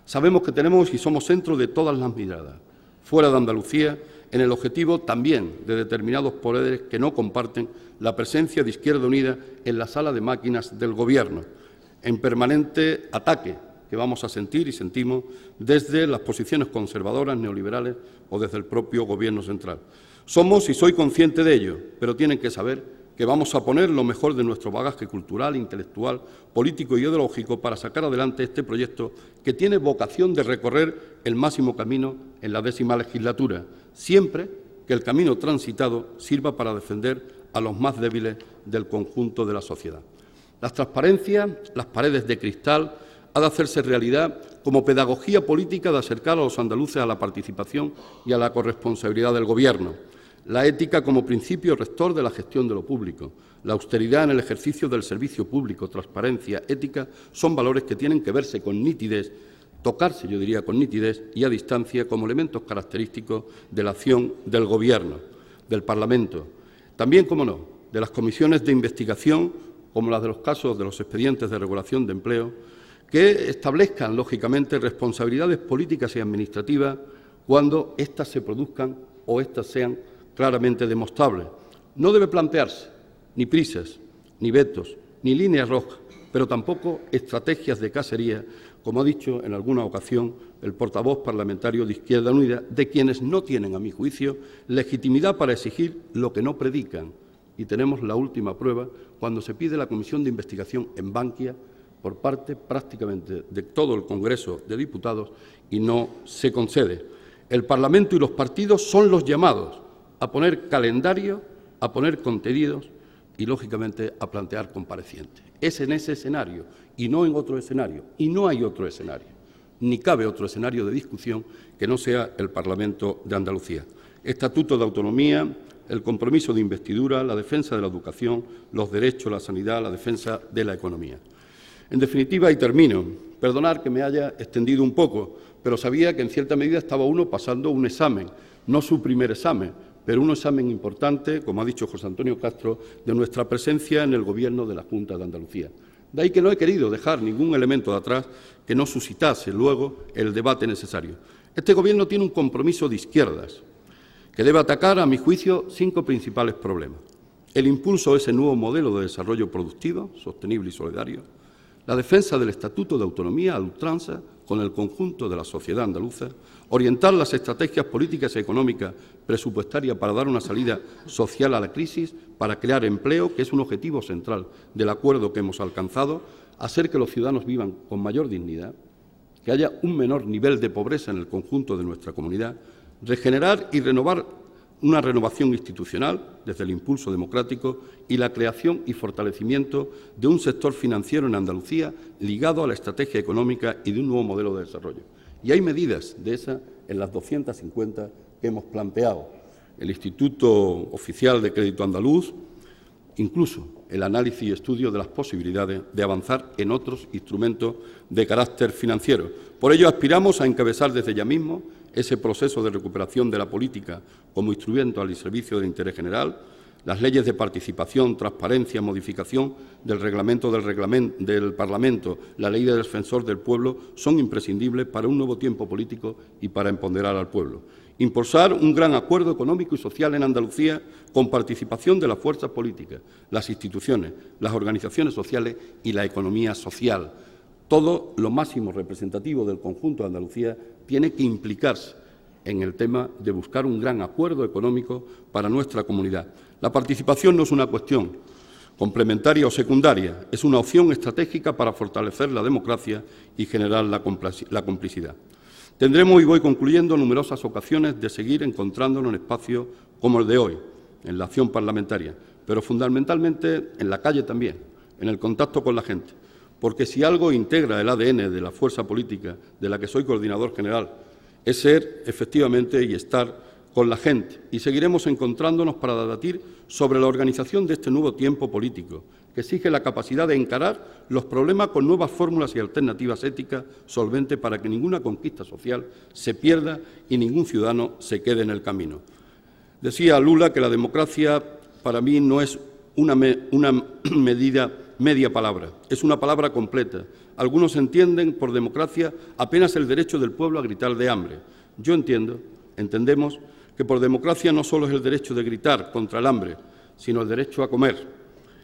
Speaker 3: Sabemos que tenemos y somos centro de todas las miradas, fuera de Andalucía, en el objetivo también de determinados poderes que no comparten la presencia de Izquierda Unida en la sala de máquinas del Gobierno, en permanente ataque que vamos a sentir y sentimos desde las posiciones conservadoras, neoliberales o desde el propio Gobierno central. Somos y soy consciente de ello, pero tienen que saber que vamos a poner lo mejor de nuestro bagaje cultural, intelectual, político y ideológico para sacar adelante este proyecto que tiene vocación de recorrer el máximo camino en la 10ª legislatura, siempre que el camino transitado sirva para defender a los más débiles del conjunto de la sociedad. Las transparencias, las paredes de cristal, ha de hacerse realidad como pedagogía política de acercar a los andaluces a la participación y a la corresponsabilidad del Gobierno. La ética como principio rector de la gestión de lo público, la austeridad en el ejercicio del servicio público, transparencia, ética, son valores que tienen que verse con nitidez, tocarse, yo diría, con nitidez y a distancia como elementos característicos de la acción del Gobierno, del Parlamento. También, como no, de las comisiones de investigación, como las de los casos de los expedientes de regulación de empleo, que establezcan, lógicamente, responsabilidades políticas y administrativas cuando éstas se produzcan o éstas sean claramente demostrables. No debe plantearse ni prisas, ni vetos, ni líneas rojas, pero tampoco estrategias de cacería, como ha dicho en alguna ocasión el portavoz parlamentario de Izquierda Unida, de quienes no tienen, a mi juicio, legitimidad para exigir lo que no predican. Y tenemos la última prueba cuando se pide la comisión de investigación en Bankia por parte prácticamente de todo el Congreso de Diputados y no se concede. El Parlamento y los partidos son los llamados a poner calendario, a poner contenidos y, lógicamente, a plantear comparecientes. Es en ese escenario y no en otro escenario. Y no hay otro escenario, ni cabe otro escenario de discusión que no sea el Parlamento de Andalucía. Estatuto de Autonomía, el compromiso de investidura, la defensa de la educación, los derechos, la sanidad, la defensa de la economía. En definitiva, y termino, perdonar que me haya extendido un poco, pero sabía que en cierta medida estaba uno pasando un examen, no su primer examen, pero un examen importante, como ha dicho José Antonio Castro, de nuestra presencia en el Gobierno de la Junta de Andalucía. De ahí que no he querido dejar ningún elemento de atrás que no suscitase luego el debate necesario. Este Gobierno tiene un compromiso de izquierdas que debe atacar, a mi juicio, 5 principales problemas. El impulso a ese nuevo modelo de desarrollo productivo, sostenible y solidario, la defensa del Estatuto de Autonomía a ultranza con el conjunto de la sociedad andaluza, orientar las estrategias políticas y económicas presupuestarias para dar una salida social a la crisis, para crear empleo, que es un objetivo central del acuerdo que hemos alcanzado, hacer que los ciudadanos vivan con mayor dignidad, que haya un menor nivel de pobreza en el conjunto de nuestra comunidad, regenerar y renovar una renovación institucional desde el impulso democrático y la creación y fortalecimiento de un sector financiero en Andalucía ligado a la estrategia económica y de un nuevo modelo de desarrollo. Y hay medidas de esas en las 250 que hemos planteado. El Instituto Oficial de Crédito Andaluz, incluso el análisis y estudio de las posibilidades de avanzar en otros instrumentos de carácter financiero. Por ello, aspiramos a encabezar desde ya mismo ese proceso de recuperación de la política como instrumento al servicio del interés general. Las leyes de participación, transparencia, modificación del reglamento del Parlamento, la ley del defensor del pueblo son imprescindibles para un nuevo tiempo político y para empoderar al pueblo. Impulsar un gran acuerdo económico y social en Andalucía con participación de las fuerzas políticas, las instituciones, las organizaciones sociales y la economía social. Todo lo máximo representativo del conjunto de Andalucía tiene que implicarse en el tema de buscar un gran acuerdo económico para nuestra comunidad. La participación no es una cuestión complementaria o secundaria, es una opción estratégica para fortalecer la democracia y generar la complicidad. Tendremos, y voy concluyendo, numerosas ocasiones de seguir encontrándonos en espacios como el de hoy, en la acción parlamentaria, pero fundamentalmente en la calle también, en el contacto con la gente, porque si algo integra el ADN de la fuerza política de la que soy coordinador general, es ser, efectivamente, y estar con la gente, y seguiremos encontrándonos para debatir sobre la organización de este nuevo tiempo político, que exige la capacidad de encarar los problemas con nuevas fórmulas y alternativas éticas solventes para que ninguna conquista social se pierda y ningún ciudadano se quede en el camino. Decía Lula que la democracia para mí no es una medida media palabra, es una palabra completa. Algunos entienden por democracia apenas el derecho del pueblo a gritar de hambre. Yo entendemos que por democracia no solo es el derecho de gritar contra el hambre, sino el derecho a comer.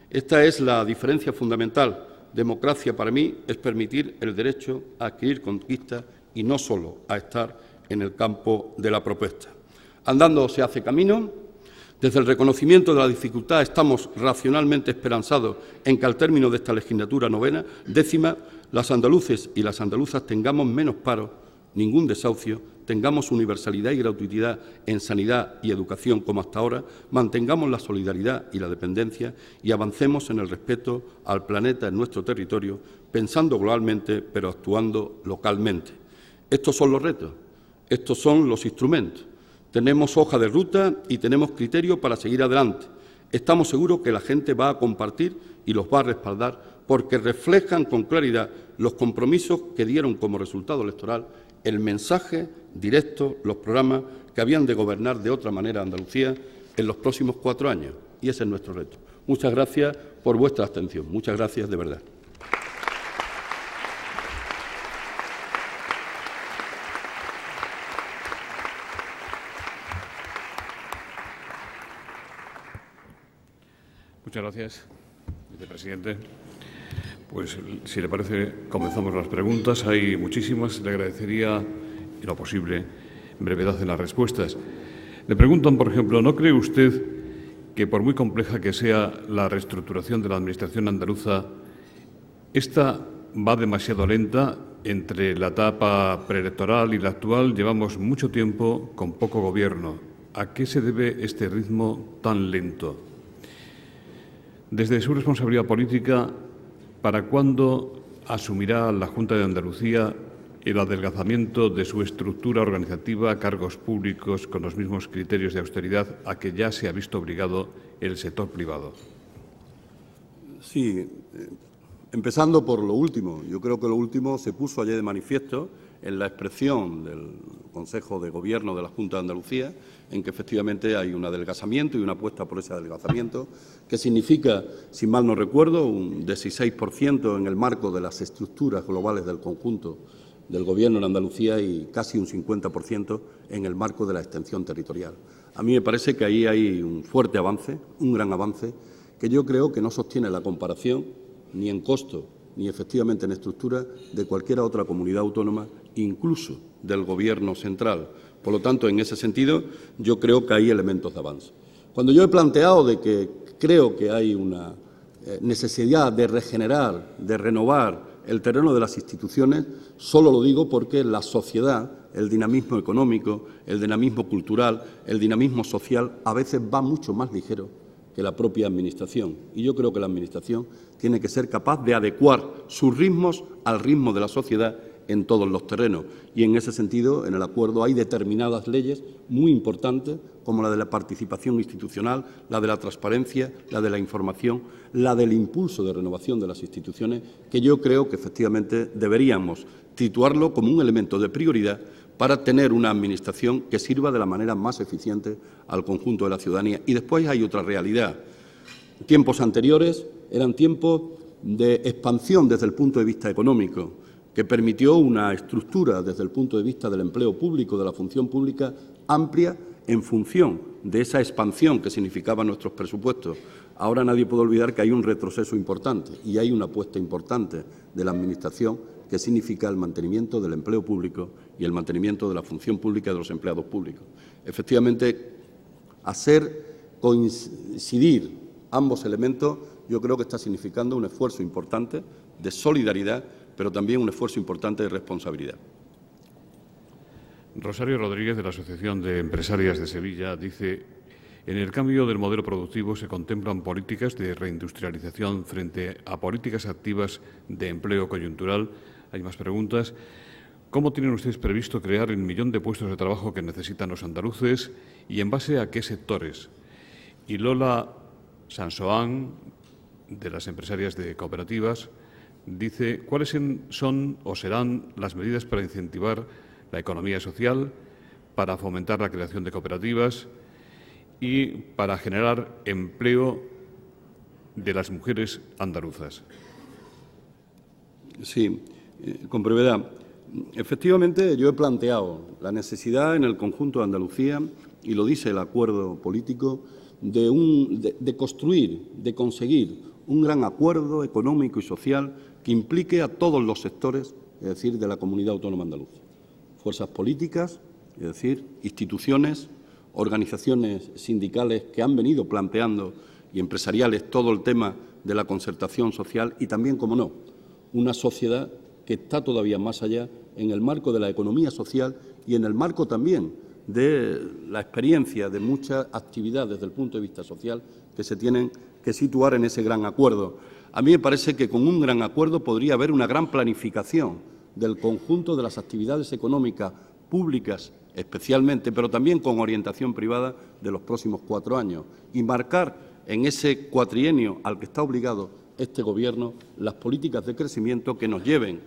Speaker 3: Esta es la diferencia fundamental. Democracia para mí es permitir el derecho a adquirir conquistas y no solo a estar en el campo de la propuesta. Andando se hace camino. Desde el reconocimiento de la dificultad estamos racionalmente esperanzados en que al término de esta legislatura décima, las andaluces y las andaluzas tengamos menos paro, ningún desahucio, tengamos universalidad y gratuidad en sanidad y educación como hasta ahora, mantengamos la solidaridad y la dependencia y avancemos en el respeto al planeta en nuestro territorio, pensando globalmente pero actuando localmente. Estos son los retos, estos son los instrumentos. Tenemos hoja de ruta y tenemos criterio para seguir adelante. Estamos seguros que la gente va a compartir y los va a respaldar porque reflejan con claridad los compromisos que dieron como resultado electoral, el mensaje directo, los programas que habían de gobernar de otra manera Andalucía en los próximos 4 años. Y ese es nuestro reto. Muchas gracias por vuestra atención. Muchas gracias de verdad.
Speaker 1: Muchas gracias, vicepresidente. Pues, si le parece, comenzamos las preguntas. Hay muchísimas. Le agradecería, en lo posible, brevedad en las respuestas. Le preguntan, por ejemplo, ¿no cree usted que, por muy compleja que sea la reestructuración de la Administración andaluza, esta va demasiado lenta? Entre la etapa preelectoral y la actual llevamos mucho tiempo con poco gobierno. ¿A qué se debe este ritmo tan lento? Desde su responsabilidad política, ¿para cuándo asumirá la Junta de Andalucía el adelgazamiento de su estructura organizativa, cargos públicos con los mismos criterios de austeridad a que ya se ha visto obligado el sector privado?
Speaker 3: Sí, empezando por lo último. Yo creo que lo último se puso ayer de manifiesto en la expresión del Consejo de Gobierno de la Junta de Andalucía, en que efectivamente hay un adelgazamiento y una apuesta por ese adelgazamiento, que significa, si mal no recuerdo, un 16% en el marco de las estructuras globales del conjunto del Gobierno en Andalucía y casi un 50% en el marco de la extensión territorial. A mí me parece que ahí hay un fuerte avance, un gran avance, que yo creo que no sostiene la comparación ni en costo ni efectivamente en estructura de cualquier otra comunidad autónoma, incluso del Gobierno central. Por lo tanto, en ese sentido, yo creo que hay elementos de avance. Cuando yo he planteado de que creo que hay una necesidad de regenerar, de renovar el terreno de las instituciones, solo lo digo porque la sociedad, el dinamismo económico, el dinamismo cultural, el dinamismo social, a veces va mucho más ligero que la propia Administración. Y yo creo que la Administración tiene que ser capaz de adecuar sus ritmos al ritmo de la sociedad en todos los terrenos. Y en ese sentido, en el acuerdo hay determinadas leyes muy importantes, como la de la participación institucional, la de la transparencia, la de la información, la del impulso de renovación de las instituciones, que yo creo que efectivamente deberíamos situarlo como un elemento de prioridad para tener una Administración que sirva de la manera más eficiente al conjunto de la ciudadanía. Y después hay otra realidad. Tiempos anteriores eran tiempos de expansión desde el punto de vista económico, que permitió una estructura desde el punto de vista del empleo público, de la función pública, amplia en función de esa expansión que significaban nuestros presupuestos. Ahora nadie puede olvidar que hay un retroceso importante y hay una apuesta importante de la Administración que significa el mantenimiento del empleo público y el mantenimiento de la función pública de los empleados públicos. Efectivamente, hacer coincidir ambos elementos yo creo que está significando un esfuerzo importante de solidaridad, pero también un esfuerzo importante de responsabilidad.
Speaker 1: Rosario Rodríguez, de la Asociación de Empresarias de Sevilla, dice: en el cambio del modelo productivo se contemplan políticas de reindustrialización frente a políticas activas de empleo coyuntural. Hay más preguntas. ¿Cómo tienen ustedes previsto crear el 1.000.000 de puestos de trabajo que necesitan los andaluces y en base a qué sectores? Y Lola Sansoán, de las Empresarias de Cooperativas, dice: ¿cuáles son o serán las medidas para incentivar la economía social, para fomentar la creación de cooperativas y para generar empleo de las mujeres andaluzas?
Speaker 3: Sí, con brevedad. Efectivamente, yo he planteado la necesidad en el conjunto de Andalucía, y lo dice el acuerdo político, de construir, de conseguir un gran acuerdo económico y social que implique a todos los sectores, es decir, de la comunidad autónoma andaluza. Fuerzas políticas, es decir, instituciones, organizaciones sindicales que han venido planteando y empresariales todo el tema de la concertación social y también, como no, una sociedad que está todavía más allá en el marco de la economía social y en el marco también de la experiencia de muchas actividades desde el punto de vista social que se tienen que situar en ese gran acuerdo. A mí me parece que con un gran acuerdo podría haber una gran planificación del conjunto de las actividades económicas públicas especialmente, pero también con orientación privada de los próximos 4 años y marcar en ese cuatrienio al que está obligado este Gobierno las políticas de crecimiento que nos lleven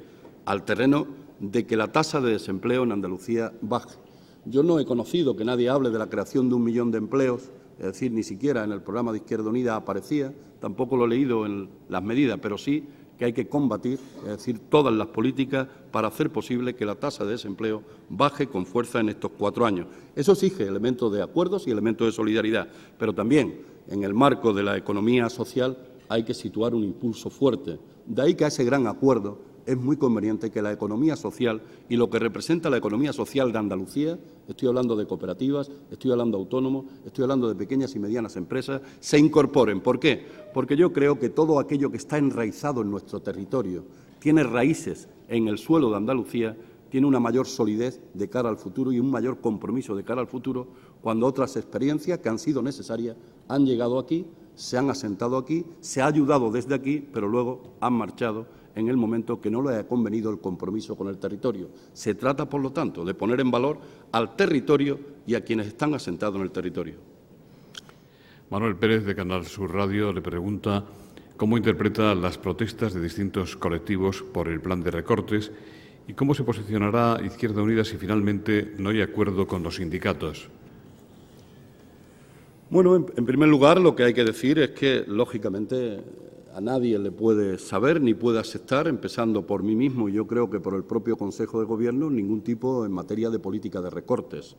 Speaker 3: al terreno de que la tasa de desempleo en Andalucía baje. Yo no he conocido que nadie hable de la creación de 1.000.000 de empleos, es decir, ni siquiera en el programa de Izquierda Unida aparecía, tampoco lo he leído en las medidas, pero sí que hay que combatir, es decir, todas las políticas para hacer posible que la tasa de desempleo baje con fuerza en estos 4 años. Eso exige elementos de acuerdos y elementos de solidaridad, pero también en el marco de la economía social hay que situar un impulso fuerte. De ahí que a ese gran acuerdo es muy conveniente que la economía social y lo que representa la economía social de Andalucía, estoy hablando de cooperativas, estoy hablando de autónomos, estoy hablando de pequeñas y medianas empresas, se incorporen. ¿Por qué? Porque yo creo que todo aquello que está enraizado en nuestro territorio, tiene raíces en el suelo de Andalucía, tiene una mayor solidez de cara al futuro y un mayor compromiso de cara al futuro cuando otras experiencias que han sido necesarias han llegado aquí, se han asentado aquí, se ha ayudado desde aquí, pero luego han marchado en el momento que no le haya convenido el compromiso con el territorio. Se trata, por lo tanto, de poner en valor al territorio y a quienes están asentados en el territorio.
Speaker 1: Manuel Pérez, de Canal Sur Radio, le pregunta cómo interpreta las protestas de distintos colectivos por el plan de recortes y cómo se posicionará Izquierda Unida si finalmente no hay acuerdo con los sindicatos.
Speaker 3: Bueno, en primer lugar, lo que hay que decir es que, lógicamente, a nadie le puede saber ni puede aceptar, empezando por mí mismo y yo creo que por el propio Consejo de Gobierno, ningún tipo en materia de política de recortes.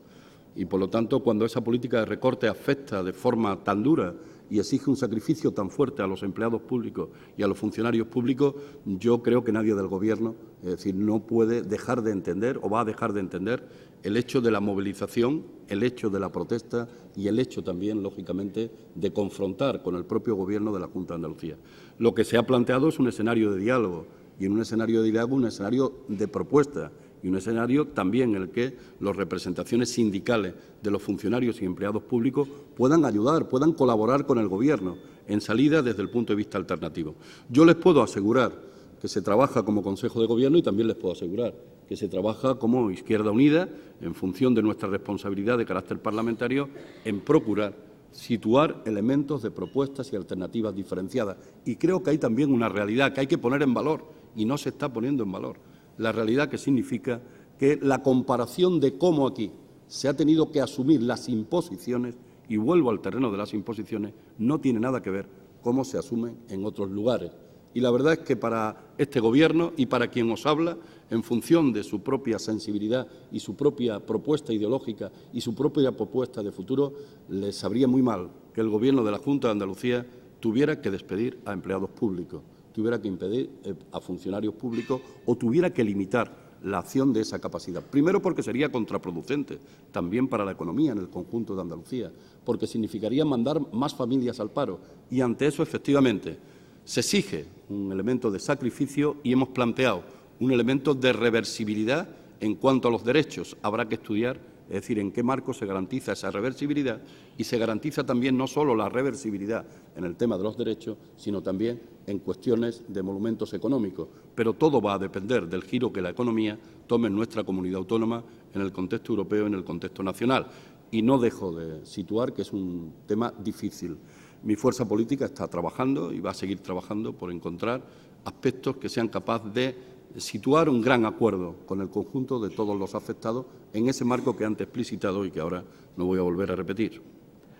Speaker 3: Y, por lo tanto, cuando esa política de recorte afecta de forma tan dura y exige un sacrificio tan fuerte a los empleados públicos y a los funcionarios públicos, yo creo que nadie del Gobierno, es decir, no puede dejar de entender o va a dejar de entender el hecho de la movilización, el hecho de la protesta y el hecho también, lógicamente, de confrontar con el propio Gobierno de la Junta de Andalucía. Lo que se ha planteado es un escenario de diálogo y en un escenario de diálogo un escenario de propuesta y un escenario también en el que las representaciones sindicales de los funcionarios y empleados públicos puedan ayudar, puedan colaborar con el Gobierno en salida desde el punto de vista alternativo. Yo les puedo asegurar que se trabaja como Consejo de Gobierno y también les puedo asegurar que se trabaja como Izquierda Unida en función de nuestra responsabilidad de carácter parlamentario en procurar situar elementos de propuestas y alternativas diferenciadas. Y creo que hay también una realidad que hay que poner en valor y no se está poniendo en valor. La realidad que significa que la comparación de cómo aquí se ha tenido que asumir las imposiciones, y vuelvo al terreno de las imposiciones, no tiene nada que ver cómo se asumen en otros lugares. Y la verdad es que para este Gobierno y para quien os habla, en función de su propia sensibilidad y su propia propuesta ideológica y su propia propuesta de futuro, les sabría muy mal que el Gobierno de la Junta de Andalucía tuviera que despedir a empleados públicos, tuviera que impedir a funcionarios públicos o tuviera que limitar la acción de esa capacidad. Primero, porque sería contraproducente también para la economía en el conjunto de Andalucía, porque significaría mandar más familias al paro y ante eso, efectivamente, se exige un elemento de sacrificio y hemos planteado un elemento de reversibilidad en cuanto a los derechos. Habrá que estudiar, es decir, en qué marco se garantiza esa reversibilidad y se garantiza también no solo la reversibilidad en el tema de los derechos, sino también en cuestiones de monumentos económicos. Pero todo va a depender del giro que la economía tome en nuestra comunidad autónoma, en el contexto europeo, en el contexto nacional. Y no dejo de situar que es un tema difícil. Mi fuerza política está trabajando y va a seguir trabajando por encontrar aspectos que sean capaces de situar un gran acuerdo con el conjunto de todos los afectados en ese marco que antes he explicitado y que ahora no voy a volver a repetir.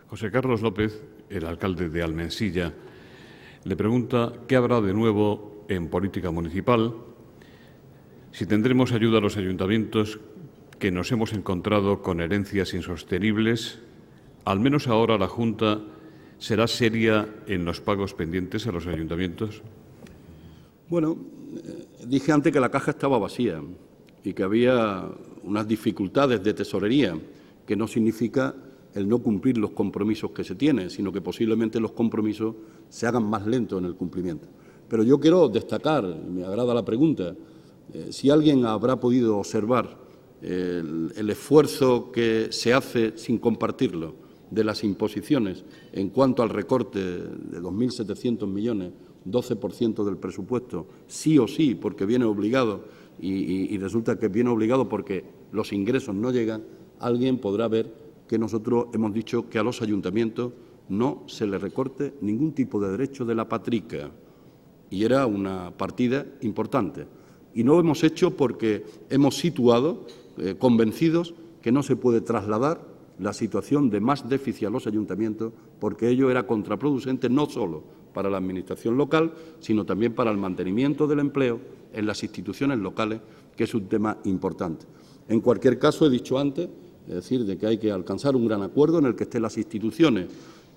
Speaker 1: José Carlos López, el alcalde de Almensilla, le pregunta qué habrá de nuevo en política municipal, si tendremos ayuda a los ayuntamientos que nos hemos encontrado con herencias insostenibles. Al menos ahora la Junta será seria en los pagos pendientes a los ayuntamientos.
Speaker 3: Bueno, dije antes que la caja estaba vacía y que había unas dificultades de tesorería, que no significa el no cumplir los compromisos que se tienen, sino que posiblemente los compromisos se hagan más lentos en el cumplimiento. Pero yo quiero destacar, me agrada la pregunta, si alguien habrá podido observar el esfuerzo que se hace sin compartirlo de las imposiciones en cuanto al recorte de 2.700 millones, 12% del presupuesto, sí o sí, porque viene obligado y resulta que viene obligado porque los ingresos no llegan, alguien podrá ver que nosotros hemos dicho que a los ayuntamientos no se les recorte ningún tipo de derecho de la patrica. Y era una partida importante. Y no lo hemos hecho porque hemos situado, convencidos, que no se puede trasladar la situación de más déficit a los ayuntamientos, porque ello era contraproducente no solo para la Administración local, sino también para el mantenimiento del empleo en las instituciones locales, que es un tema importante. En cualquier caso, he dicho antes, es decir, de que hay que alcanzar un gran acuerdo en el que estén las instituciones.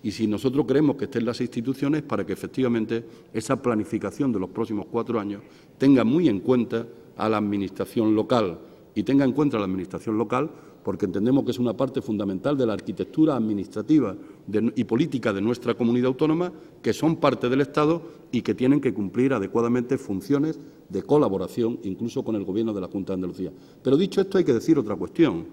Speaker 3: Y si nosotros queremos que estén las instituciones, para que efectivamente esa planificación de los próximos 4 años tenga muy en cuenta a la Administración local y tenga en cuenta a la Administración local porque entendemos que es una parte fundamental de la arquitectura administrativa y política de nuestra comunidad autónoma, que son parte del Estado y que tienen que cumplir adecuadamente funciones de colaboración, incluso con el Gobierno de la Junta de Andalucía. Pero dicho esto, hay que decir otra cuestión.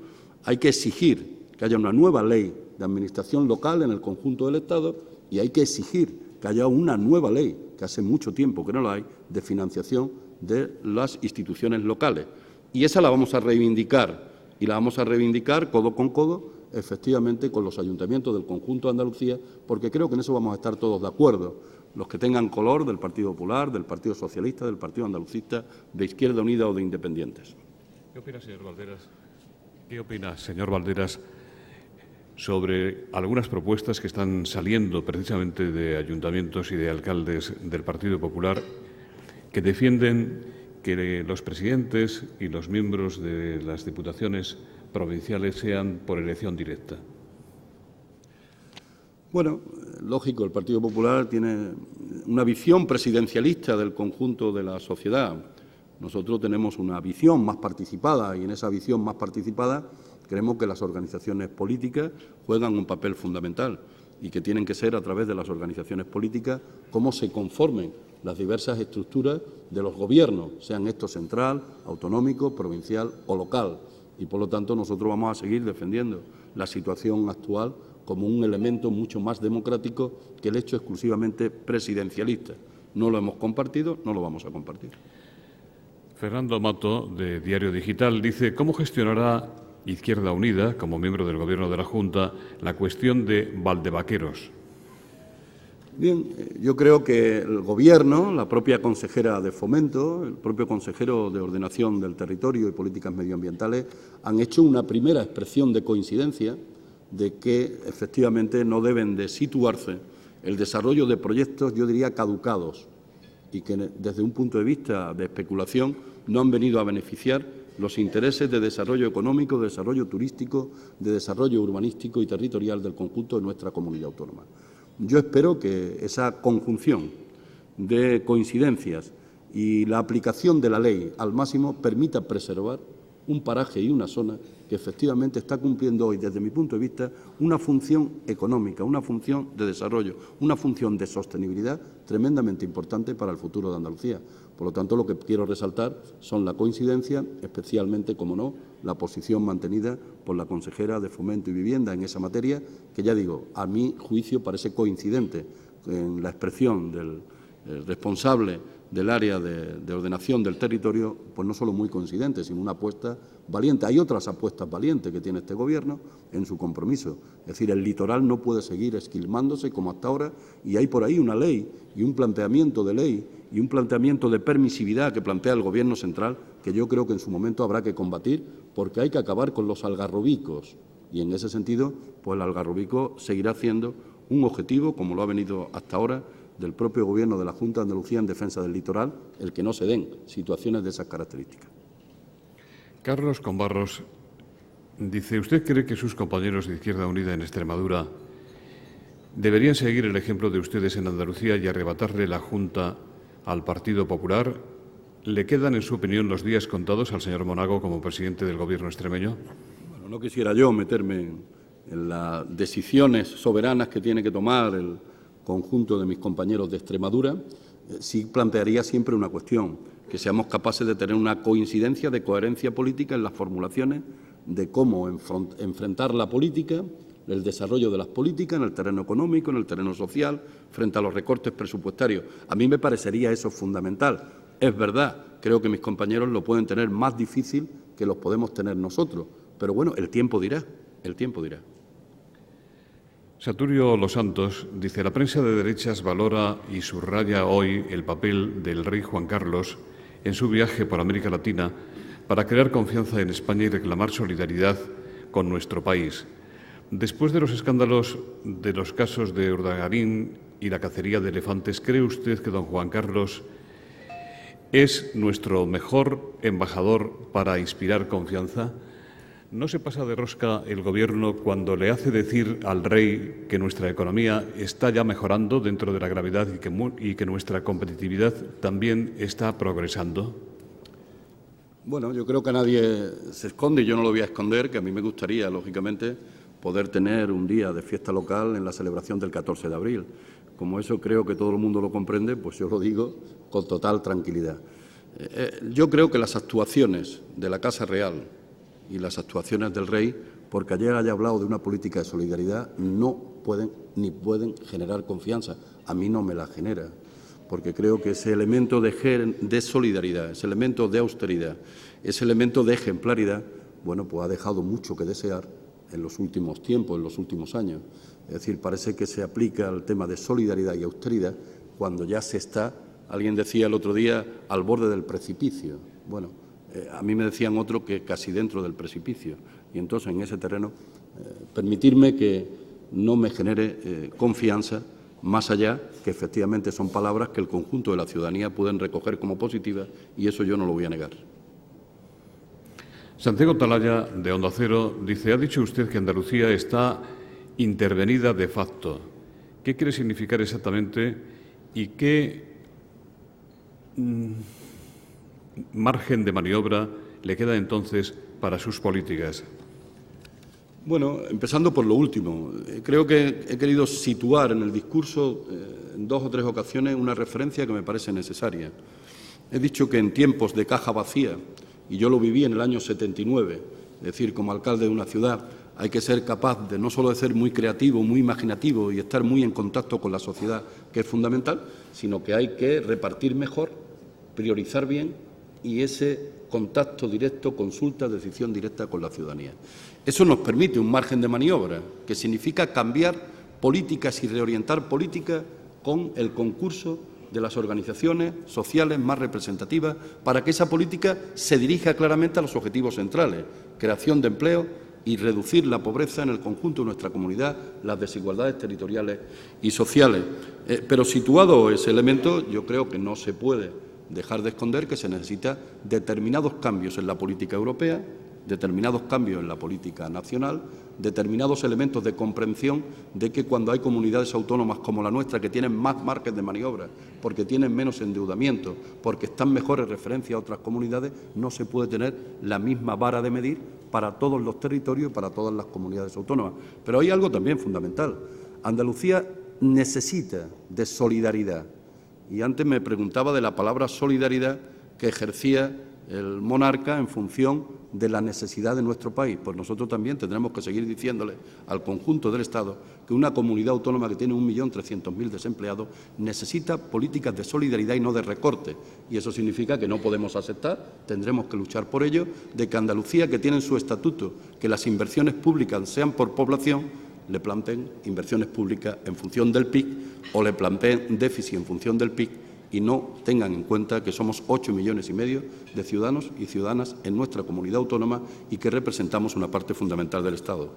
Speaker 3: Hay que exigir que haya una nueva ley de administración local en el conjunto del Estado y hay que exigir que haya una nueva ley, que hace mucho tiempo que no la hay, de financiación de las instituciones locales. Y esa la vamos a reivindicar. Y la vamos a reivindicar codo con codo, efectivamente, con los ayuntamientos del conjunto de Andalucía, porque creo que en eso vamos a estar todos de acuerdo. Los que tengan color del Partido Popular, del Partido Socialista, del Partido Andalucista, de Izquierda Unida o de Independientes.
Speaker 1: ¿Qué opina, señor Valderas, sobre algunas propuestas que están saliendo precisamente de ayuntamientos y de alcaldes del Partido Popular que defienden que los presidentes y los miembros de las diputaciones provinciales sean por elección directa?
Speaker 3: Bueno, lógico, el Partido Popular tiene una visión presidencialista del conjunto de la sociedad. Nosotros tenemos una visión más participada y en esa visión más participada creemos que las organizaciones políticas juegan un papel fundamental y que tienen que ser a través de las organizaciones políticas cómo se conformen las diversas estructuras de los gobiernos, sean estos central, autonómico, provincial o local. Y, por lo tanto, nosotros vamos a seguir defendiendo la situación actual como un elemento mucho más democrático que el hecho exclusivamente presidencialista. no lo hemos compartido, no lo vamos a compartir.
Speaker 1: Fernando Mato, de Diario Digital, dice: ¿cómo gestionará Izquierda Unida, como miembro del Gobierno de la Junta, la cuestión de Valdevaqueros?
Speaker 3: Bien, yo creo que el Gobierno, la propia consejera de Fomento, el propio consejero de Ordenación del Territorio y Políticas Medioambientales han hecho una primera expresión de coincidencia de que efectivamente no deben de situarse el desarrollo de proyectos, yo diría, caducados y que desde un punto de vista de especulación no han venido a beneficiar los intereses de desarrollo económico, de desarrollo turístico, de desarrollo urbanístico y territorial del conjunto de nuestra comunidad autónoma. Yo espero que esa conjunción de coincidencias y la aplicación de la ley al máximo permita preservar un paraje y una zona que efectivamente está cumpliendo hoy, desde mi punto de vista, una función económica, una función de desarrollo, una función de sostenibilidad tremendamente importante para el futuro de Andalucía. Por lo tanto, lo que quiero resaltar son la coincidencia, especialmente, como no, la posición mantenida por la consejera de Fomento y Vivienda en esa materia, que ya digo, a mi juicio parece coincidente en la expresión del responsable del área de ordenación del territorio, pues no solo muy coincidente, sino una apuesta valiente. Hay otras apuestas valientes que tiene este Gobierno en su compromiso. Es decir, el litoral no puede seguir esquilmándose como hasta ahora y hay por ahí una ley y un planteamiento de ley y un planteamiento de permisividad que plantea el Gobierno central que yo creo que en su momento habrá que combatir porque hay que acabar con los algarrobicos y en ese sentido pues el algarrobico seguirá siendo un objetivo, como lo ha venido hasta ahora, del propio Gobierno de la Junta de Andalucía en defensa del litoral, el que no se den situaciones de esas características.
Speaker 1: Carlos Combarros dice: ¿usted cree que sus compañeros de Izquierda Unida en Extremadura deberían seguir el ejemplo de ustedes en Andalucía y arrebatarle la Junta al Partido Popular? ¿Le quedan, en su opinión, los días contados al señor Monago como presidente del Gobierno extremeño?
Speaker 3: Bueno, no quisiera yo meterme en las decisiones soberanas que tiene que tomar el conjunto de mis compañeros de Extremadura. Sí plantearía siempre una cuestión, que seamos capaces de tener una coincidencia de coherencia política en las formulaciones de cómo enfrentar la política, el desarrollo de las políticas en el terreno económico, en el terreno social, frente a los recortes presupuestarios. A mí me parecería eso fundamental. Es verdad, creo que mis compañeros lo pueden tener más difícil que los podemos tener nosotros, pero bueno, el tiempo dirá, el tiempo dirá.
Speaker 1: Saturio Los Santos dice: la prensa de derechas valora y subraya hoy el papel del rey Juan Carlos en su viaje por América Latina para crear confianza en España y reclamar solidaridad con nuestro país. Después de los escándalos de los casos de Urdangarín y la cacería de elefantes, ¿cree usted que don Juan Carlos es nuestro mejor embajador para inspirar confianza? ¿No se pasa de rosca el Gobierno cuando le hace decir al rey que nuestra economía está ya mejorando dentro de la gravedad y que nuestra competitividad también está progresando?
Speaker 3: Bueno, yo creo que nadie se esconde y yo no lo voy a esconder, que a mí me gustaría, lógicamente, poder tener un día de fiesta local en la celebración del 14 de abril. Como eso creo que todo el mundo lo comprende, pues yo lo digo con total tranquilidad. Yo creo que las actuaciones de la Casa Real y las actuaciones del rey, porque ayer haya hablado de una política de solidaridad, no pueden ni pueden generar confianza. A mí no me la genera, porque creo que ese elemento de solidaridad, ese elemento de austeridad, ese elemento de ejemplaridad, bueno, pues ha dejado mucho que desear en los últimos tiempos, en los últimos años. Es decir, parece que se aplica el tema de solidaridad y austeridad cuando ya se está, alguien decía el otro día, al borde del precipicio. Bueno, a mí me decían otro que casi dentro del precipicio. Y entonces, en ese terreno, permitirme que no me genere confianza, más allá que efectivamente son palabras que el conjunto de la ciudadanía pueden recoger como positivas y eso yo no lo voy a negar.
Speaker 1: Santiago Talaya, de Onda Cero, dice: ha dicho usted que Andalucía está intervenida de facto. ¿Qué quiere significar exactamente y qué margen de maniobra le queda entonces para sus políticas?
Speaker 3: Bueno, empezando por lo último, creo que he querido situar en el discurso en 2 o 3 ocasiones una referencia que me parece necesaria. He dicho que en tiempos de caja vacía, y yo lo viví en el año 79, es decir, como alcalde de una ciudad, hay que ser capaz de no solo de ser muy creativo, muy imaginativo y estar muy en contacto con la sociedad, que es fundamental, sino que hay que repartir mejor, priorizar bien y ese contacto directo, consulta, decisión directa con la ciudadanía. Eso nos permite un margen de maniobra, que significa cambiar políticas y reorientar políticas con el concurso de las organizaciones sociales más representativas para que esa política se dirija claramente a los objetivos centrales, creación de empleo y reducir la pobreza en el conjunto de nuestra comunidad, las desigualdades territoriales y sociales. Pero situado ese elemento, yo creo que no se puede dejar de esconder que se necesitan determinados cambios en la política europea, determinados cambios en la política nacional, determinados elementos de comprensión de que cuando hay comunidades autónomas como la nuestra que tienen más margen de maniobra, porque tienen menos endeudamiento, porque están mejor en referencia a otras comunidades, no se puede tener la misma vara de medir para todos los territorios y para todas las comunidades autónomas. Pero hay algo también fundamental. Andalucía necesita de solidaridad. Y antes me preguntaba de la palabra solidaridad que ejercía el monarca en función de la necesidad de nuestro país. Pues nosotros también tendremos que seguir diciéndole al conjunto del Estado que una comunidad autónoma que tiene 1.300.000 desempleados necesita políticas de solidaridad y no de recorte. Y eso significa que no podemos aceptar, tendremos que luchar por ello, de que Andalucía, que tiene en su estatuto que las inversiones públicas sean por población, le planteen inversiones públicas en función del PIB o le planteen déficit en función del PIB y no tengan en cuenta que somos 8,5 millones de ciudadanos y ciudadanas en nuestra comunidad autónoma y que representamos una parte fundamental del Estado.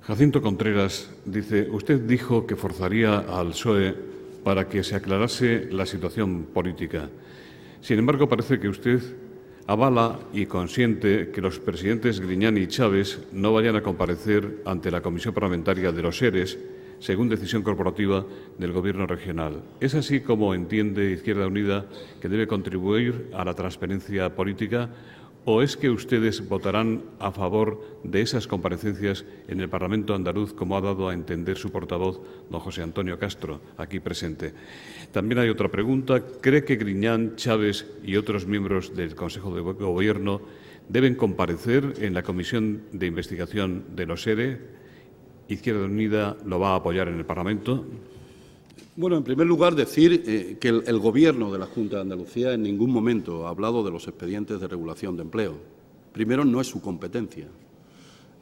Speaker 1: Jacinto Contreras dice, usted dijo que forzaría al PSOE para que se aclarase la situación política. Sin embargo, parece que usted avala y consiente que los presidentes Griñán y Chávez no vayan a comparecer ante la Comisión Parlamentaria de los ERES, según decisión corporativa del Gobierno regional. ¿Es así como entiende Izquierda Unida que debe contribuir a la transparencia política o es que ustedes votarán a favor de esas comparecencias en el Parlamento andaluz, como ha dado a entender su portavoz, don José Antonio Castro, aquí presente? También hay otra pregunta. ¿Cree que Griñán, Chávez y otros miembros del Consejo de Gobierno deben comparecer en la Comisión de Investigación de los ERE? ¿Izquierda Unida lo va a apoyar en el Parlamento?
Speaker 3: Bueno, en primer lugar, decir que el Gobierno de la Junta de Andalucía en ningún momento ha hablado de los expedientes de regulación de empleo. Primero, no es su competencia.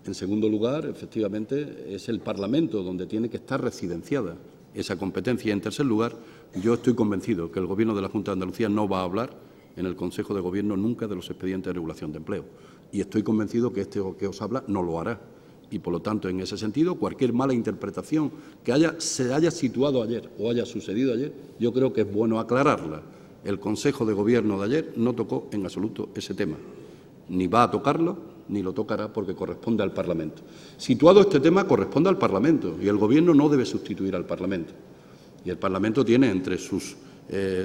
Speaker 3: En segundo lugar, efectivamente, es el Parlamento donde tiene que estar residenciada esa competencia. Y en tercer lugar, yo estoy convencido que el Gobierno de la Junta de Andalucía no va a hablar en el Consejo de Gobierno nunca de los expedientes de regulación de empleo. Y estoy convencido que este que os habla no lo hará. Y, por lo tanto, en ese sentido, cualquier mala interpretación que se haya situado ayer o haya sucedido ayer, yo creo que es bueno aclararla. El Consejo de Gobierno de ayer no tocó en absoluto ese tema. Ni va a tocarlo, ni lo tocará porque corresponde al Parlamento. Situado este tema, corresponde al Parlamento y el Gobierno no debe sustituir al Parlamento. Y el Parlamento tiene entre sus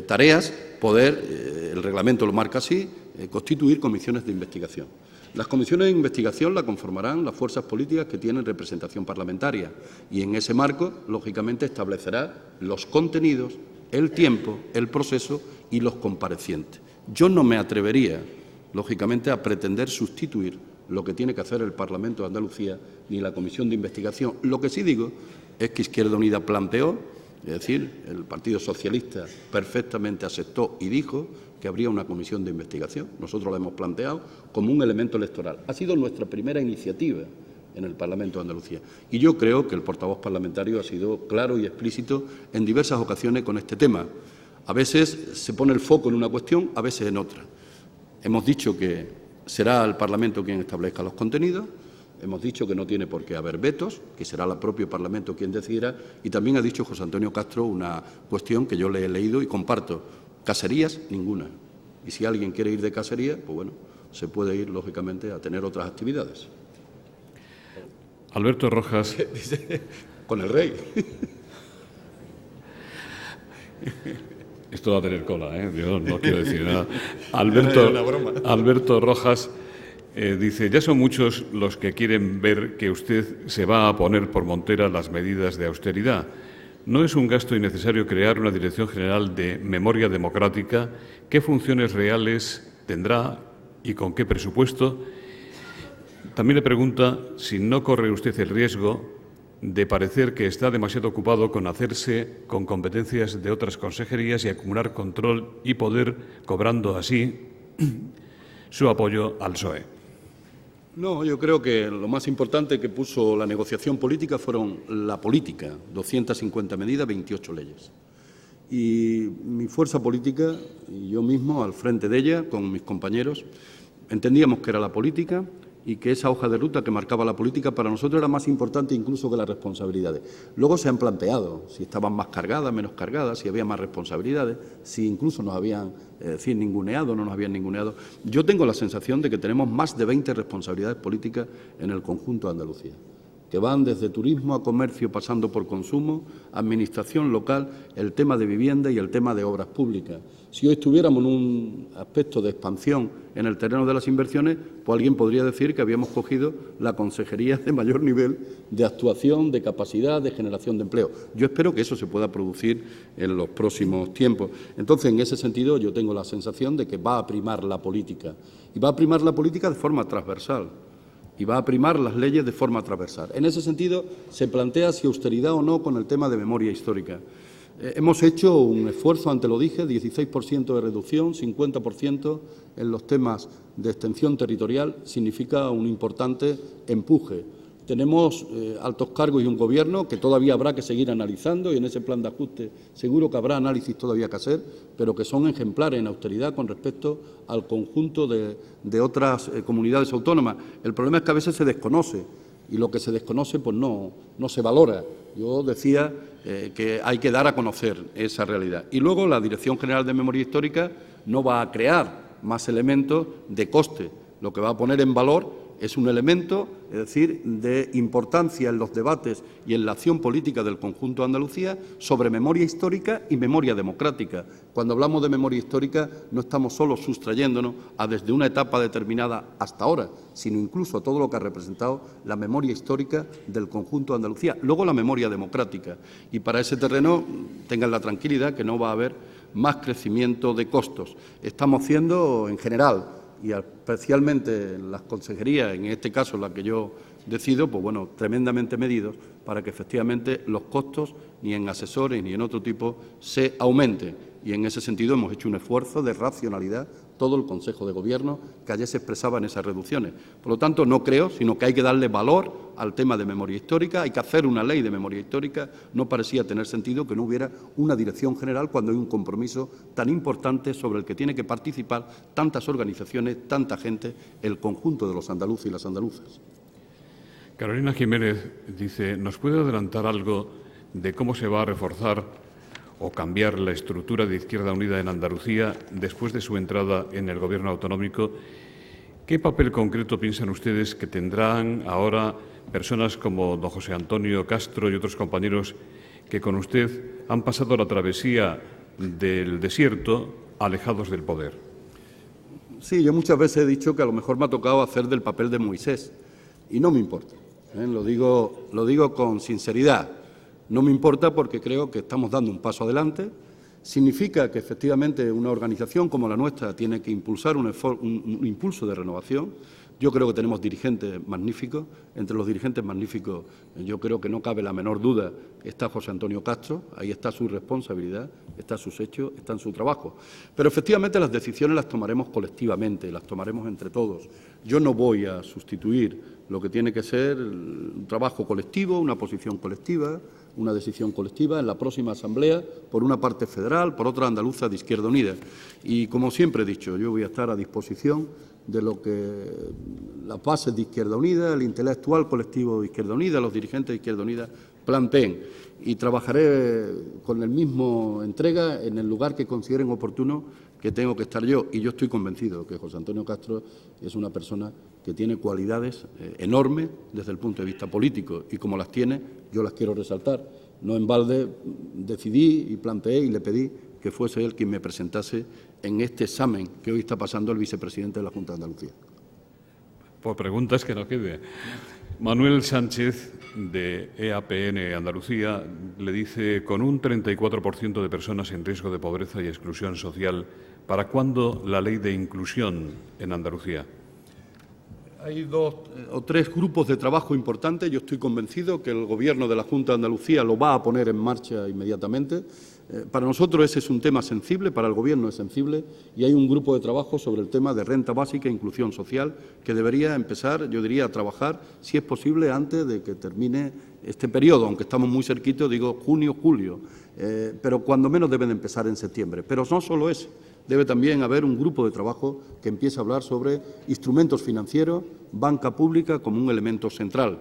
Speaker 3: tareas poder, el reglamento lo marca así, constituir comisiones de investigación. Las comisiones de investigación la conformarán las fuerzas políticas que tienen representación parlamentaria y en ese marco, lógicamente, establecerá los contenidos, el tiempo, el proceso y los comparecientes. Yo no me atrevería, lógicamente, a pretender sustituir lo que tiene que hacer el Parlamento de Andalucía ni la comisión de investigación. Lo que sí digo es que Izquierda Unida planteó, es decir, el Partido Socialista perfectamente aceptó y dijo que habría una comisión de investigación. Nosotros la hemos planteado como un elemento electoral. Ha sido nuestra primera iniciativa en el Parlamento de Andalucía. Y yo creo que el portavoz parlamentario ha sido claro y explícito en diversas ocasiones con este tema. A veces se pone el foco en una cuestión, a veces en otra. Hemos dicho que será el Parlamento quien establezca los contenidos. Hemos dicho que no tiene por qué haber vetos, que será el propio Parlamento quien decidirá. Y también ha dicho José Antonio Castro una cuestión que yo le he leído y comparto. Caserías, ninguna. Y si alguien quiere ir de cacería, pues bueno, se puede ir, lógicamente, a tener otras actividades.
Speaker 1: Alberto Rojas.
Speaker 3: Con el rey.
Speaker 1: Esto va a tener cola, ¿eh? Yo no quiero decir nada. Alberto Rojas dice, ya son muchos los que quieren ver que usted se va a poner por montera las medidas de austeridad. ¿No es un gasto innecesario crear una Dirección General de Memoria Democrática? ¿Qué funciones reales tendrá y con qué presupuesto? También le pregunta si no corre usted el riesgo de parecer que está demasiado ocupado con hacerse con competencias de otras consejerías y acumular control y poder, cobrando así su apoyo al PSOE.
Speaker 3: No, yo creo que lo más importante que puso la negociación política fueron la política, 250 medidas, 28 leyes. Y mi fuerza política y yo mismo, al frente de ella, con mis compañeros, entendíamos que era la política y que esa hoja de ruta que marcaba la política para nosotros era más importante incluso que las responsabilidades. Luego se han planteado si estaban más cargadas, menos cargadas, si había más responsabilidades, si incluso nos habían ninguneado, no nos habían ninguneado. Yo tengo la sensación de que tenemos más de 20 responsabilidades políticas en el conjunto de Andalucía, que van desde turismo a comercio, pasando por consumo, administración local, el tema de vivienda y el tema de obras públicas. Si hoy estuviéramos en un aspecto de expansión en el terreno de las inversiones, pues alguien podría decir que habíamos cogido la consejería de mayor nivel de actuación, de capacidad, de generación de empleo. Yo espero que eso se pueda producir en los próximos tiempos. Entonces, en ese sentido, yo tengo la sensación de que va a primar la política, y va a primar la política de forma transversal, y va a primar las leyes de forma transversal. En ese sentido, se plantea si austeridad o no con el tema de memoria histórica. Hemos hecho un esfuerzo, antes lo dije, 16% de reducción, 50% en los temas de extensión territorial, significa un importante empuje. Tenemos altos cargos y un Gobierno que todavía habrá que seguir analizando, y en ese plan de ajuste seguro que habrá análisis todavía que hacer, pero que son ejemplares en austeridad con respecto al conjunto de otras comunidades autónomas. El problema es que a veces se desconoce, y lo que se desconoce pues no se valora. Yo decía que hay que dar a conocer esa realidad. Y luego la Dirección General de Memoria Histórica no va a crear más elementos de coste. Lo que va a poner en valor es un elemento, es decir, de importancia en los debates y en la acción política del conjunto de Andalucía sobre memoria histórica y memoria democrática. Cuando hablamos de memoria histórica no estamos solo sustrayéndonos a desde una etapa determinada hasta ahora, sino incluso a todo lo que ha representado la memoria histórica del conjunto de Andalucía. Luego la memoria democrática. Y para ese terreno tengan la tranquilidad que no va a haber más crecimiento de costos. Estamos haciendo en general, y especialmente en las consejerías, en este caso la que yo decido, pues bueno, tremendamente medidos para que efectivamente los costos ni en asesores ni en otro tipo se aumenten. Y en ese sentido hemos hecho un esfuerzo de racionalidad, todo el Consejo de Gobierno, que ayer se expresaba en esas reducciones. Por lo tanto, no creo, sino que hay que darle valor al tema de memoria histórica, hay que hacer una ley de memoria histórica. No parecía tener sentido que no hubiera una dirección general cuando hay un compromiso tan importante sobre el que tiene que participar tantas organizaciones, tanta gente, el conjunto de los andaluces y las andaluzas.
Speaker 1: Carolina Jiménez dice, ¿nos puede adelantar algo de cómo se va a reforzar o cambiar la estructura de Izquierda Unida en Andalucía después de su entrada en el Gobierno autonómico? ¿Qué papel concreto piensan ustedes que tendrán ahora personas como don José Antonio Castro y otros compañeros que con usted han pasado la travesía del desierto alejados del poder?
Speaker 3: Sí, yo muchas veces he dicho que a lo mejor me ha tocado hacer del papel de Moisés, y no me importa, lo digo con sinceridad. No me importa porque creo que estamos dando un paso adelante. Significa que efectivamente una organización como la nuestra tiene que impulsar un impulso de renovación. Yo creo que tenemos dirigentes magníficos. Entre los dirigentes magníficos yo creo que no cabe la menor duda está José Antonio Castro. Ahí está su responsabilidad, está sus hechos, está en su trabajo. Pero efectivamente las decisiones las tomaremos colectivamente, las tomaremos entre todos. Yo no voy a sustituir lo que tiene que ser un trabajo colectivo, una posición colectiva, una decisión colectiva en la próxima Asamblea, por una parte federal, por otra andaluza de Izquierda Unida. Y como siempre he dicho, yo voy a estar a disposición de lo que las bases de Izquierda Unida, el intelectual colectivo de Izquierda Unida, los dirigentes de Izquierda Unida planteen, y trabajaré con el mismo entrega en el lugar que consideren oportuno que tengo que estar yo. Y yo estoy convencido que José Antonio Castro es una persona que tiene cualidades enormes desde el punto de vista político, y como las tiene, yo las quiero resaltar. No en balde decidí y planteé y le pedí que fuese él quien me presentase en este examen que hoy está pasando el vicepresidente de la Junta de Andalucía.
Speaker 1: Por preguntas que no quede. Manuel Sánchez, de EAPN Andalucía, le dice, con un 34% de personas en riesgo de pobreza y exclusión social, ¿para cuándo la ley de inclusión en Andalucía?
Speaker 3: Hay dos o tres grupos de trabajo importantes. Yo estoy convencido que el Gobierno de la Junta de Andalucía lo va a poner en marcha inmediatamente. Para nosotros ese es un tema sensible, para el Gobierno es sensible, y hay un grupo de trabajo sobre el tema de renta básica e inclusión social que debería empezar, yo diría, a trabajar, si es posible, antes de que termine este periodo, aunque estamos muy cerquitos, digo junio, julio, pero cuando menos deben empezar en septiembre. Pero no solo eso. Debe también haber un grupo de trabajo que empiece a hablar sobre instrumentos financieros, banca pública como un elemento central.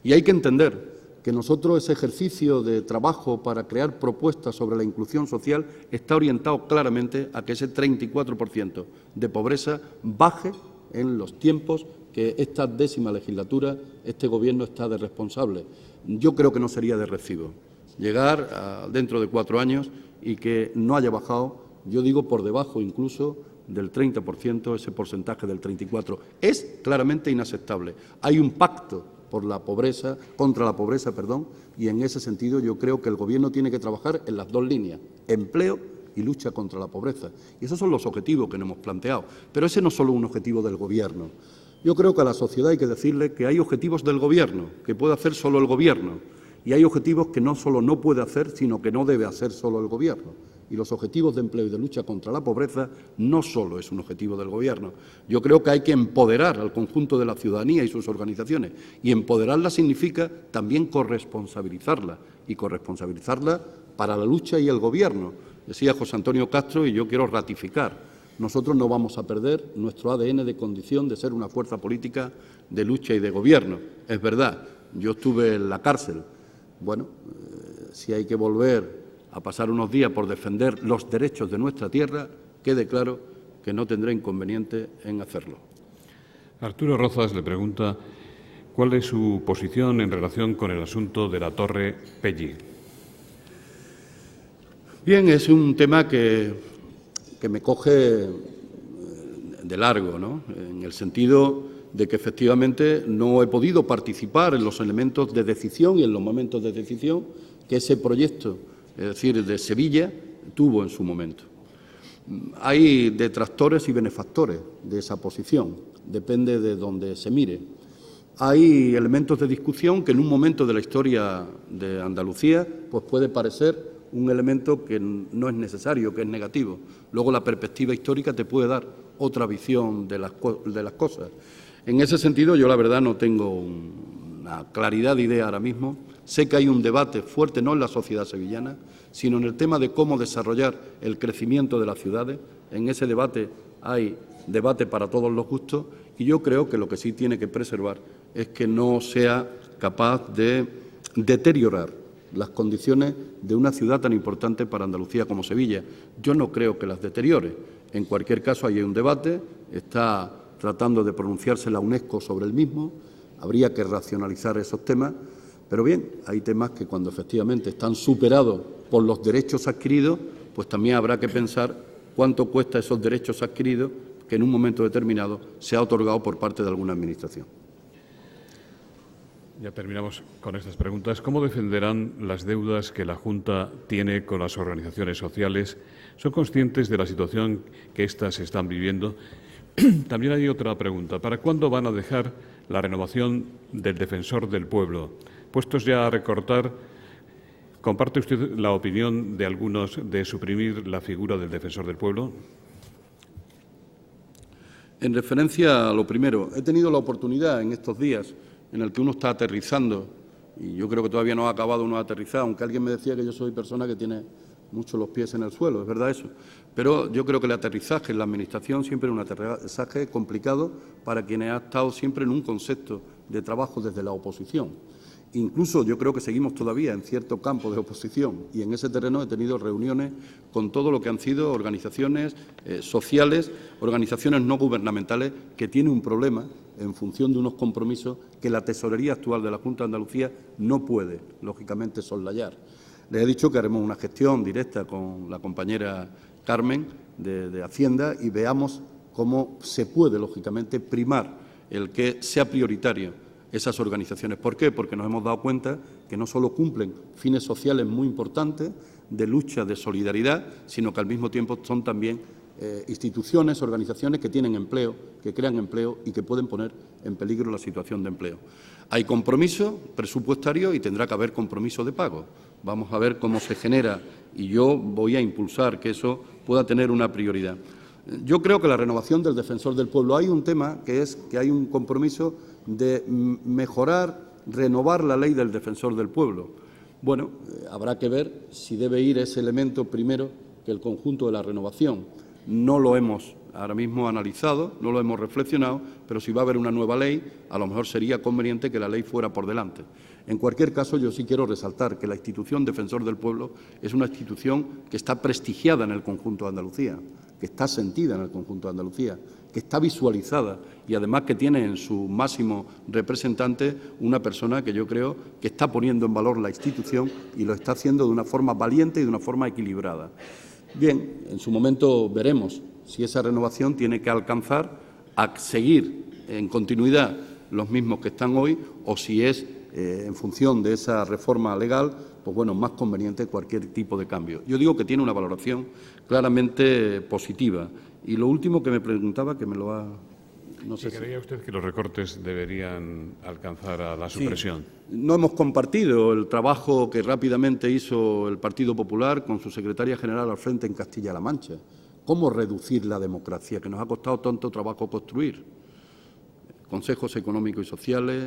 Speaker 3: Y hay que entender que nosotros ese ejercicio de trabajo para crear propuestas sobre la inclusión social está orientado claramente a que ese 34% de pobreza baje en los tiempos que esta 10ª legislatura este Gobierno está de responsable. Yo creo que no sería de recibo llegar dentro de 4 años y que no haya bajado, yo digo por debajo incluso del 30%, ese porcentaje del 34%. Es claramente inaceptable. Hay un pacto por la pobreza, contra la pobreza, y en ese sentido yo creo que el Gobierno tiene que trabajar en las dos líneas, empleo y lucha contra la pobreza. Y esos son los objetivos que nos hemos planteado. Pero ese no es solo un objetivo del Gobierno. Yo creo que a la sociedad hay que decirle que hay objetivos del Gobierno, que puede hacer solo el Gobierno, y hay objetivos que no solo no puede hacer, sino que no debe hacer solo el Gobierno. Y los objetivos de empleo y de lucha contra la pobreza no solo es un objetivo del Gobierno. Yo creo que hay que empoderar al conjunto de la ciudadanía y sus organizaciones. Y empoderarla significa también corresponsabilizarla. Y corresponsabilizarla para la lucha y el Gobierno. Decía José Antonio Castro, y yo quiero ratificar, nosotros no vamos a perder nuestro ADN de condición de ser una fuerza política de lucha y de Gobierno. Es verdad, yo estuve en la cárcel. Bueno, si hay que volver a pasar unos días por defender los derechos de nuestra tierra, quede claro que no tendré inconveniente en hacerlo.
Speaker 1: Arturo Rozas le pregunta cuál es su posición en relación con el asunto de la Torre Pelli.
Speaker 3: Bien, es un tema que me coge de largo, ¿no? En el sentido de que efectivamente no he podido participar en los elementos de decisión y en los momentos de decisión que ese proyecto, es decir, de Sevilla, tuvo en su momento. Hay detractores y benefactores de esa posición, depende de donde se mire. Hay elementos de discusión que en un momento de la historia de Andalucía pues puede parecer un elemento que no es necesario, que es negativo. Luego la perspectiva histórica te puede dar otra visión de las cosas. En ese sentido yo la verdad no tengo una claridad de idea ahora mismo. Sé que hay un debate fuerte no en la sociedad sevillana, sino en el tema de cómo desarrollar el crecimiento de las ciudades. En ese debate hay debate para todos los gustos y yo creo que lo que sí tiene que preservar es que no sea capaz de deteriorar las condiciones de una ciudad tan importante para Andalucía como Sevilla. Yo no creo que las deteriore. En cualquier caso, hay un debate, está tratando de pronunciarse la UNESCO sobre el mismo, habría que racionalizar esos temas, pero bien, hay temas que cuando efectivamente están superados por los derechos adquiridos, pues también habrá que pensar cuánto cuesta esos derechos adquiridos que en un momento determinado se ha otorgado por parte de alguna administración.
Speaker 1: Ya terminamos con estas preguntas. ¿Cómo defenderán las deudas que la Junta tiene con las organizaciones sociales? ¿Son conscientes de la situación que éstas están viviendo? También hay otra pregunta. ¿Para cuándo van a dejar la renovación del Defensor del Pueblo? Puestos ya a recortar, ¿comparte usted la opinión de algunos de suprimir la figura del Defensor del Pueblo?
Speaker 3: En referencia a lo primero, he tenido la oportunidad en estos días en el que uno está aterrizando, y yo creo que todavía no ha acabado uno de aterrizar, aunque alguien me decía que yo soy persona que tiene mucho los pies en el suelo, es verdad eso, pero yo creo que el aterrizaje en la Administración siempre es un aterrizaje complicado para quienes han estado siempre en un concepto de trabajo desde la oposición. Incluso yo creo que seguimos todavía en cierto campo de oposición y en ese terreno he tenido reuniones con todo lo que han sido organizaciones sociales, organizaciones no gubernamentales que tienen un problema en función de unos compromisos que la tesorería actual de la Junta de Andalucía no puede, lógicamente, soslayar. Les he dicho que haremos una gestión directa con la compañera Carmen de Hacienda y veamos cómo se puede, lógicamente, primar el que sea prioritario esas organizaciones. ¿Por qué? Porque nos hemos dado cuenta que no solo cumplen fines sociales muy importantes, de lucha, de solidaridad, sino que al mismo tiempo son también instituciones, organizaciones que tienen empleo, que crean empleo y que pueden poner en peligro la situación de empleo. Hay compromiso presupuestario y tendrá que haber compromiso de pago. Vamos a ver cómo se genera y yo voy a impulsar que eso pueda tener una prioridad. Yo creo que la renovación del Defensor del Pueblo, hay un tema que es que hay un compromiso de mejorar, renovar la ley del Defensor del Pueblo. Bueno, habrá que ver si debe ir ese elemento primero que el conjunto de la renovación. No lo hemos ahora mismo analizado, no lo hemos reflexionado, pero si va a haber una nueva ley, a lo mejor sería conveniente que la ley fuera por delante. En cualquier caso, yo sí quiero resaltar que la institución Defensor del Pueblo es una institución que está prestigiada en el conjunto de Andalucía, que está sentida en el conjunto de Andalucía, que está visualizada y además que tiene en su máximo representante una persona que yo creo que está poniendo en valor la institución y lo está haciendo de una forma valiente y de una forma equilibrada. Bien, en su momento veremos si esa renovación tiene que alcanzar a seguir en continuidad los mismos que están hoy o si es, en función de esa reforma legal, pues bueno, más conveniente cualquier tipo de cambio. Yo digo que tiene una valoración claramente positiva. Y lo último que me preguntaba, que me lo ha... No sé
Speaker 1: ¿Creía usted que los recortes deberían alcanzar a la supresión?
Speaker 3: Sí. No hemos compartido el trabajo que rápidamente hizo el Partido Popular con su secretaria general al frente en Castilla-La Mancha. ¿Cómo reducir la democracia que nos ha costado tanto trabajo construir? Consejos económicos y sociales,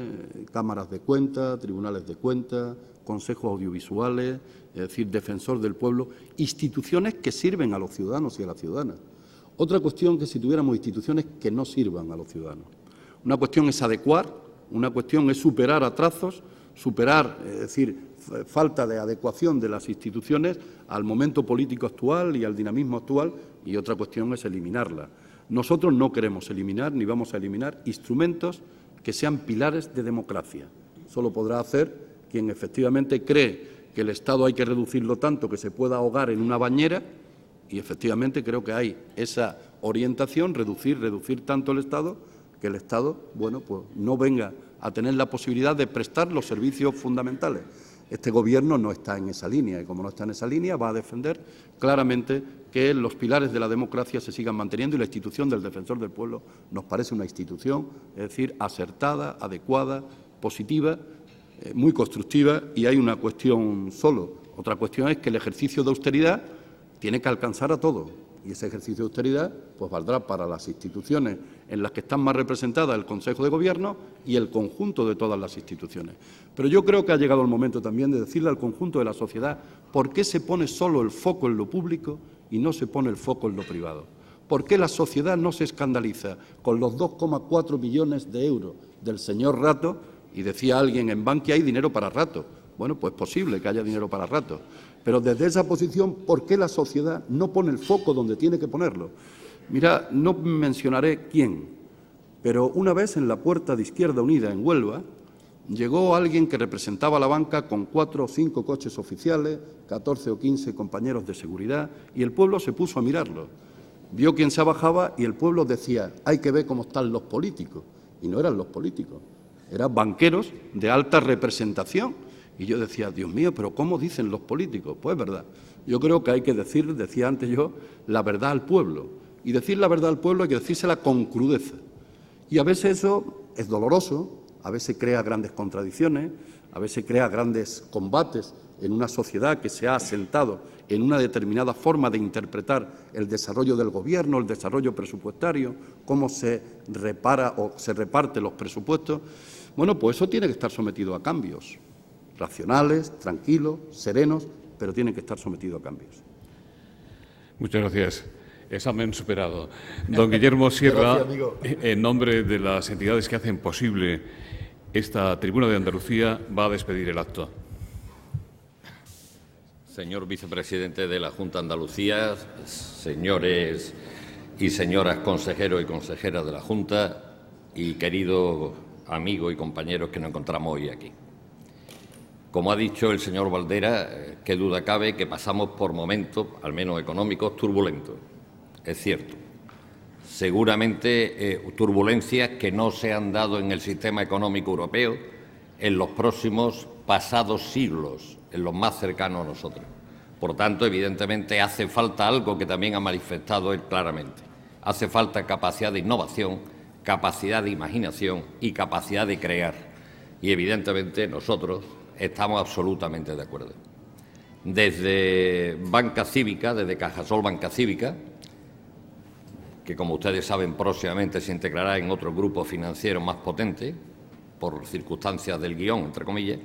Speaker 3: cámaras de cuentas, tribunales de cuentas, consejos audiovisuales, es decir, Defensor del Pueblo, instituciones que sirven a los ciudadanos y a las ciudadanas. Otra cuestión que si tuviéramos instituciones que no sirvan a los ciudadanos. Una cuestión es adecuar, una cuestión es superar atrasos, superar, es decir, falta de adecuación de las instituciones al momento político actual y al dinamismo actual, y otra cuestión es eliminarla. Nosotros no queremos eliminar ni vamos a eliminar instrumentos que sean pilares de democracia. Solo podrá hacer quien efectivamente cree que el Estado hay que reducirlo tanto que se pueda ahogar en una bañera. Y efectivamente creo que hay esa orientación, reducir tanto el Estado, que el Estado, bueno, pues no venga a tener la posibilidad de prestar los servicios fundamentales. Este Gobierno no está en esa línea y como no está en esa línea va a defender claramente que los pilares de la democracia se sigan manteniendo y la institución del Defensor del Pueblo nos parece una institución, es decir, acertada, adecuada, positiva, muy constructiva y hay una cuestión solo. Otra cuestión es que el ejercicio de austeridad tiene que alcanzar a todo y ese ejercicio de austeridad pues valdrá para las instituciones en las que están más representadas el Consejo de Gobierno y el conjunto de todas las instituciones. Pero yo creo que ha llegado el momento también de decirle al conjunto de la sociedad por qué se pone solo el foco en lo público y no se pone el foco en lo privado. ¿Por qué la sociedad no se escandaliza con los 2,4 millones de euros del señor Rato? Y decía alguien, en Bankia hay dinero para rato. Bueno, pues posible que haya dinero para rato. Pero desde esa posición, ¿por qué la sociedad no pone el foco donde tiene que ponerlo? Mira, no mencionaré quién, pero una vez en la Puerta de Izquierda Unida en Huelva llegó alguien que representaba a la banca con 4 o 5 coches oficiales, 14 o 15 compañeros de seguridad y el pueblo se puso a mirarlo. Vio quién se bajaba y el pueblo decía, hay que ver cómo están los políticos. Y no eran los políticos, eran banqueros de alta representación. Y yo decía, Dios mío, pero ¿cómo dicen los políticos? Pues es verdad. Yo creo que hay que decir, decía antes yo, la verdad al pueblo. Y decir la verdad al pueblo hay que decírsela con crudeza. Y a veces eso es doloroso, a veces crea grandes contradicciones, a veces crea grandes combates en una sociedad que se ha asentado en una determinada forma de interpretar el desarrollo del Gobierno, el desarrollo presupuestario, cómo se repara o se reparte los presupuestos. Bueno, pues eso tiene que estar sometido a cambios. Racionales, tranquilos, serenos, pero tienen que estar sometidos a cambios.
Speaker 1: Muchas gracias. Examen superado. Don Guillermo Sierra, gracias, en nombre de las entidades que hacen posible esta tribuna de Andalucía, va a despedir el acto.
Speaker 4: Señor vicepresidente de la Junta de Andalucía, señores y señoras consejeros y consejeras de la Junta y queridos amigos y compañeros que nos encontramos hoy aquí. Como ha dicho el señor Valdera, qué duda cabe que pasamos por momentos, al menos económicos, turbulentos. Es cierto. Seguramente turbulencias que no se han dado en el sistema económico europeo en los próximos pasados siglos, en los más cercanos a nosotros. Por tanto, evidentemente, hace falta algo que también ha manifestado él claramente. Hace falta capacidad de innovación capacidad de imaginación y capacidad de crear. Y, evidentemente, nosotros estamos absolutamente de acuerdo. Desde Banca Cívica, desde Cajasol Banca Cívica, que, como ustedes saben, próximamente se integrará en otro grupo financiero más potente, por circunstancias del guión, entre comillas,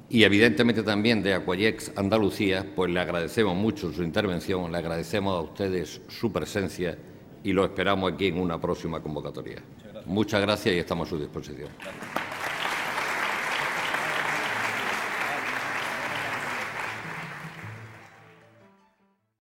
Speaker 4: y evidentemente también de Aquayex Andalucía, pues le agradecemos mucho su intervención, le agradecemos a ustedes su presencia y lo esperamos aquí en una próxima convocatoria. Muchas gracias y estamos a su disposición.